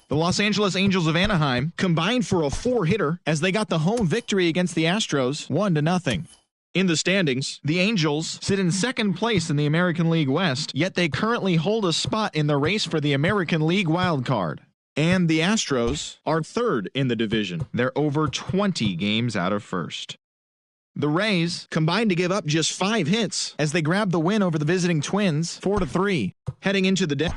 [SPEAKER 1] The Los Angeles Angels of Anaheim combined for a 4-hitter as they got the home victory against the Astros 1-0. In the standings, the Angels sit in second place in the American League West, yet they currently hold a spot in the race for the American League wildcard. And the Astros are third in the division. They're over 20 games out of first. The Rays combined to give up just 5 hits as they grabbed the win over the visiting Twins 4-3. Heading into the day.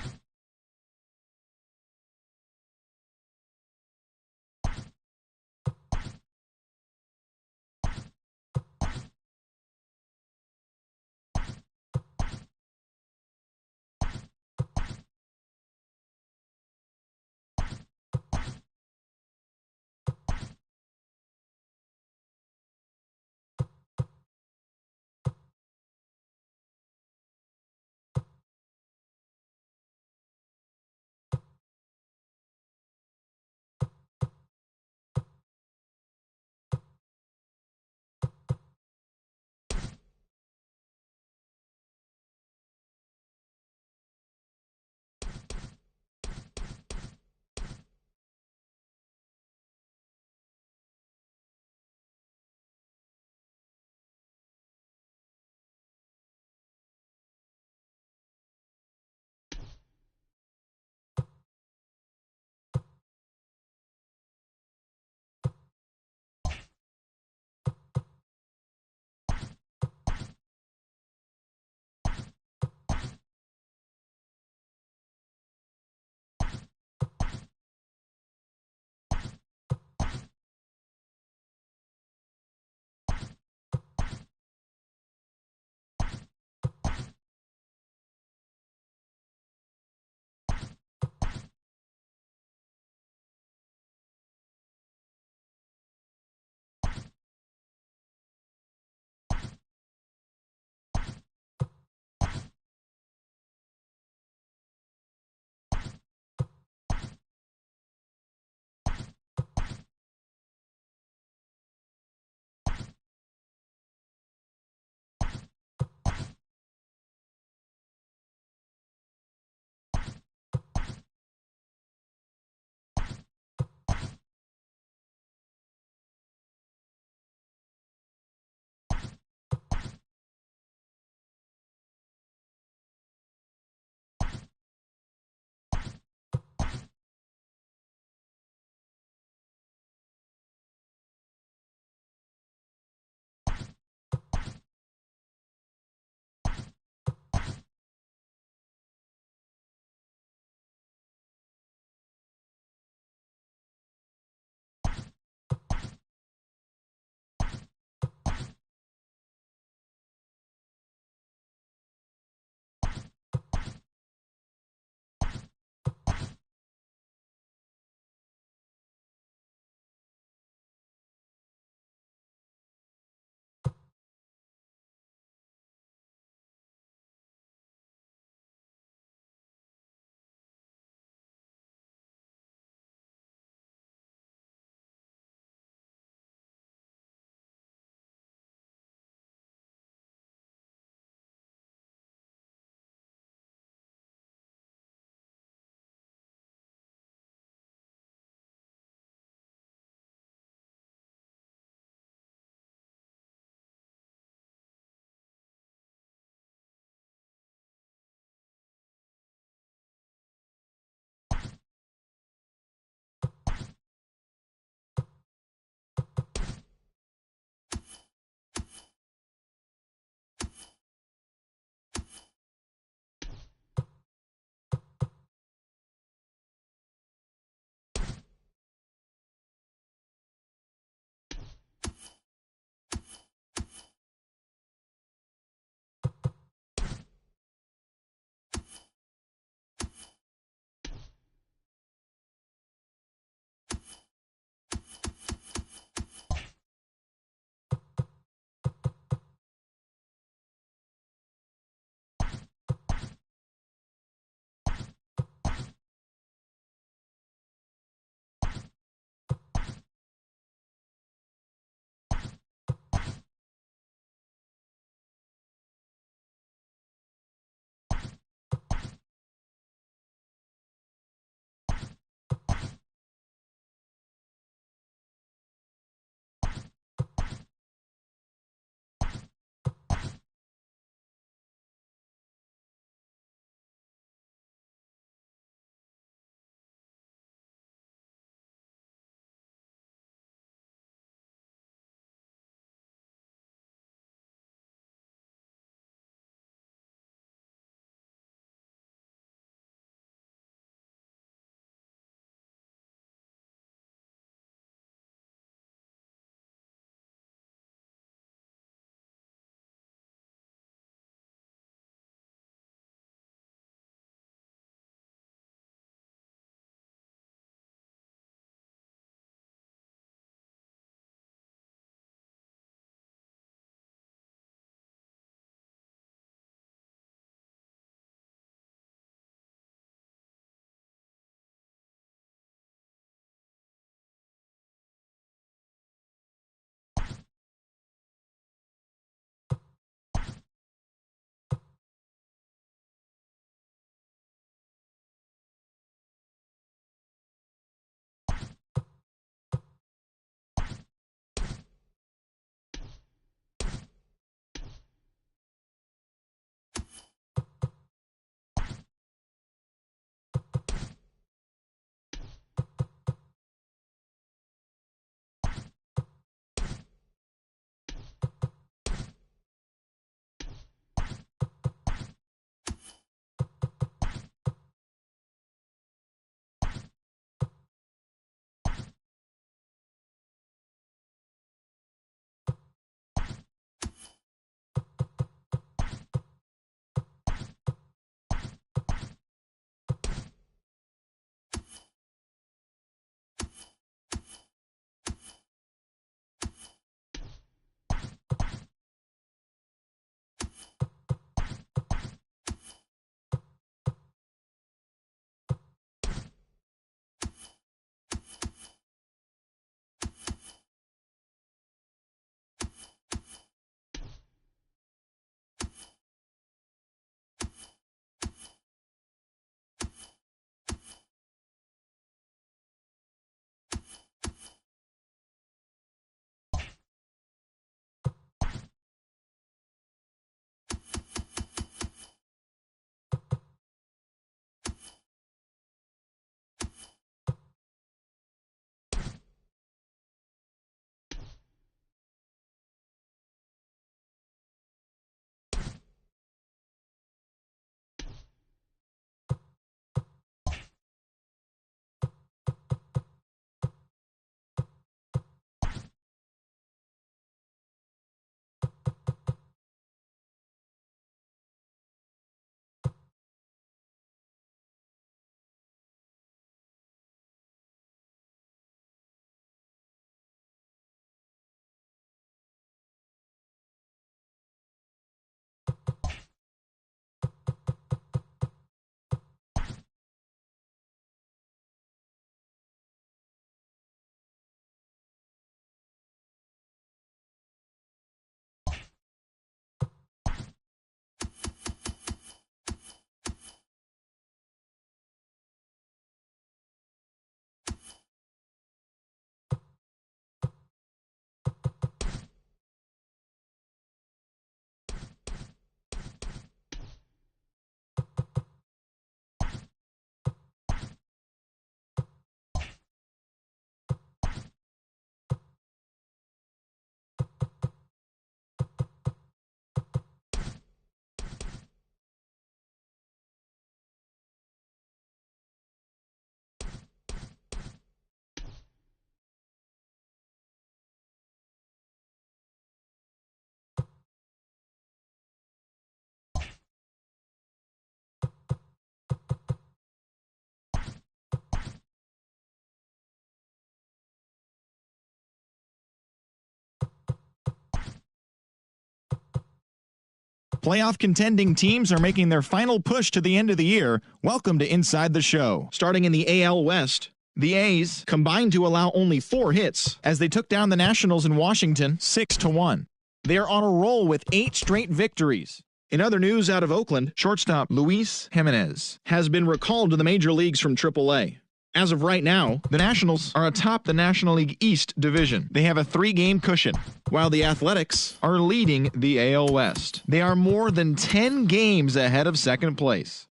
[SPEAKER 1] Playoff contending teams are making their final push to the end of the year. Welcome to Inside the Show. Starting in the AL West, the A's combined to allow only 4 hits as they took down the Nationals in Washington 6-1. They are on a roll with 8 straight victories. In other news out of Oakland, shortstop Luis Jimenez has been recalled to the major leagues from AAA. As of right now, the Nationals are atop the National League East division. They have a 3-game cushion, while the Athletics are leading the AL West. They are more than 10 games ahead of second place.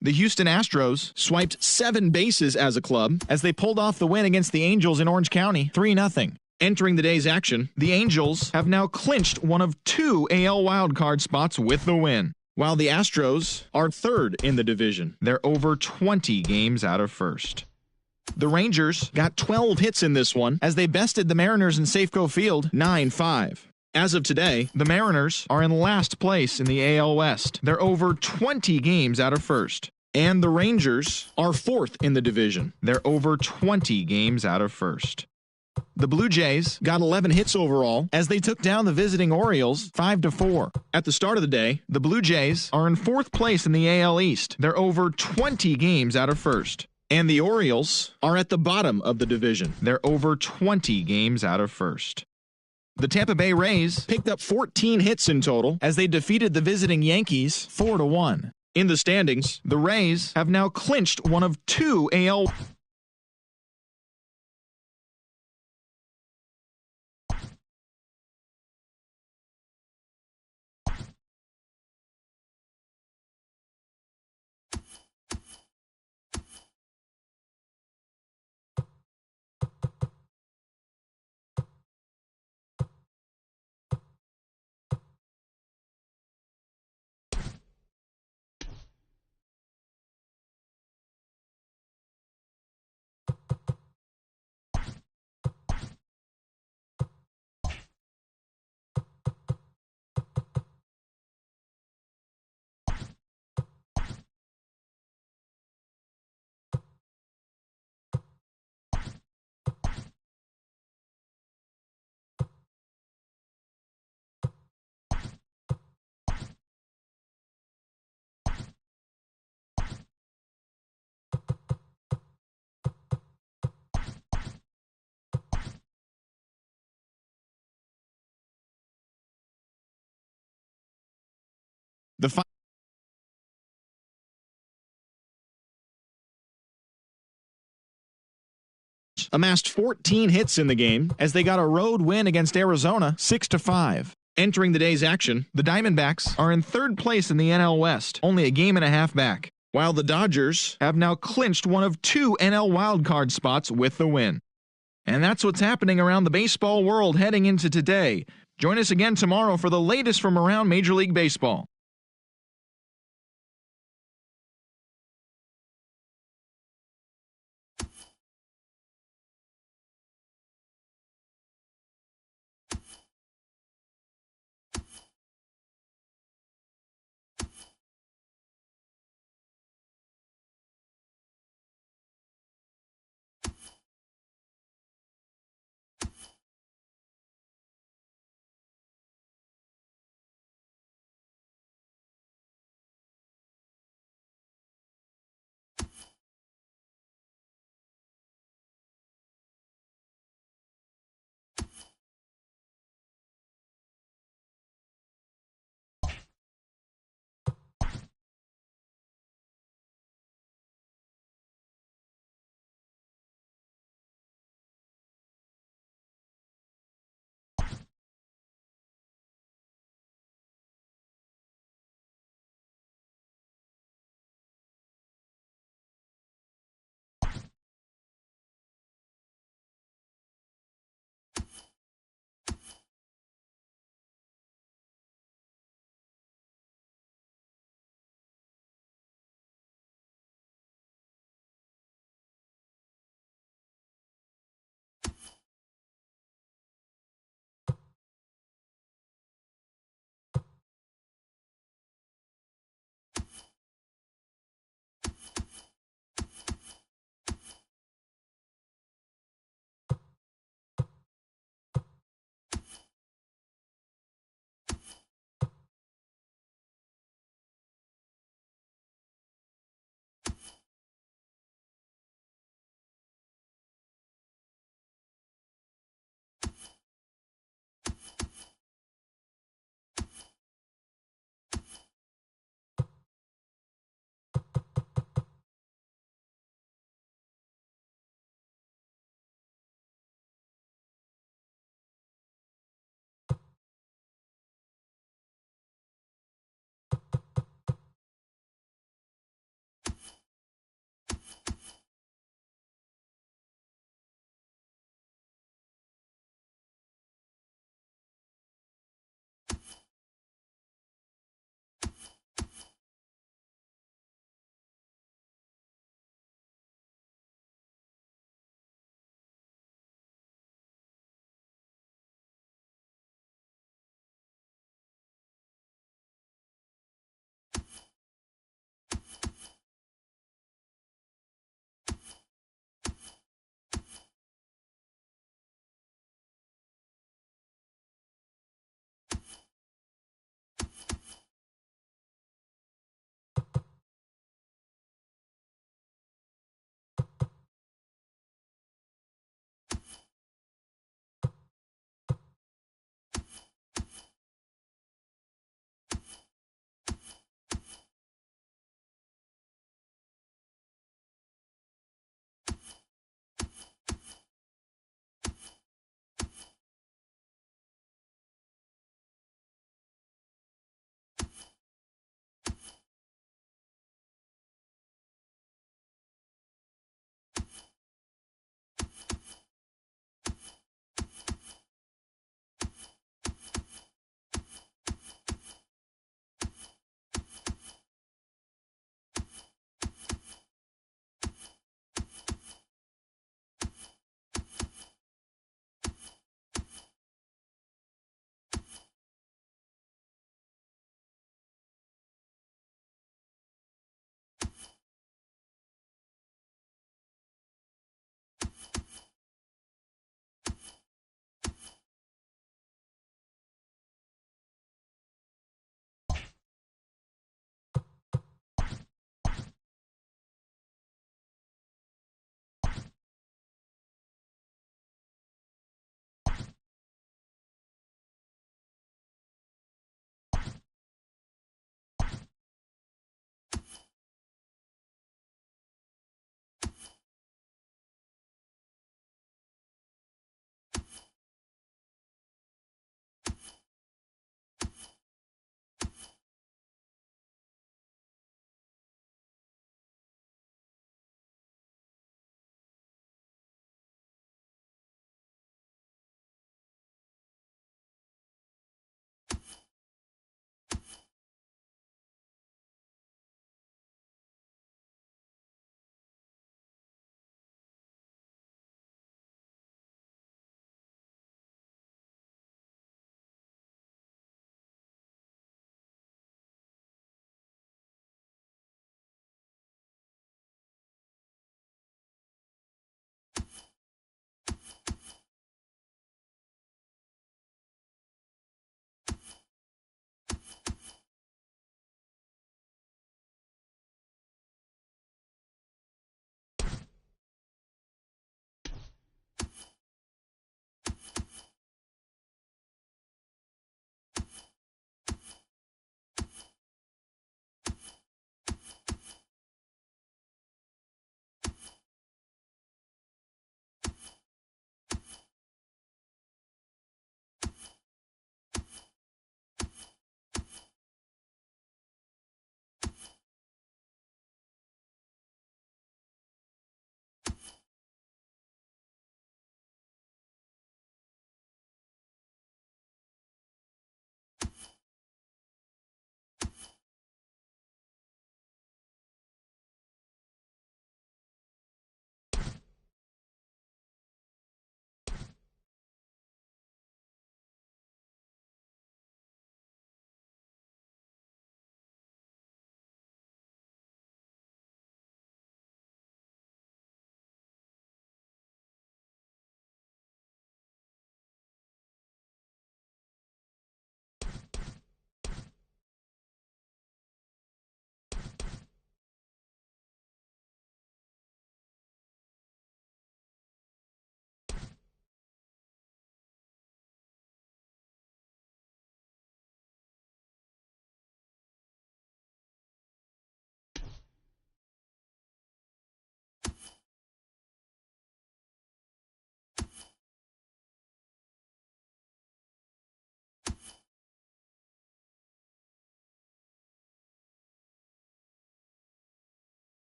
[SPEAKER 1] The Houston Astros swiped 7 bases as a club as they pulled off the win against the Angels in Orange County 3-0. Entering the day's action, the Angels have now clinched one of 2 AL wildcard spots with the win, while the Astros are 3rd in the division. They're over 20 games out of first. The Rangers got 12 hits in this one as they bested the Mariners in Safeco Field 9-5. As of today, the Mariners are in last place in the AL West. They're over 20 games out of first. And the Rangers are 4th in the division. They're over 20 games out of first. The Blue Jays got 11 hits overall as they took down the visiting Orioles 5-4. At the start of the day, the Blue Jays are in 4th place in the AL East. They're over 20 games out of first. And the Orioles are at the bottom of the division. They're over 20 games out of first. The Tampa Bay Rays picked up 14 hits in total as they defeated the visiting Yankees 4-1. In the standings, the Rays have now clinched one of 2 AL The amassed 14 hits in the game as they got a road win against Arizona 6-5. Entering the day's action, the Diamondbacks are in 3rd place in the NL West, only a game and a half back, while the Dodgers have now clinched one of 2 NL wildcard spots with the win. And that's what's happening around the baseball world heading into today. Join us again tomorrow for the latest from around Major League Baseball.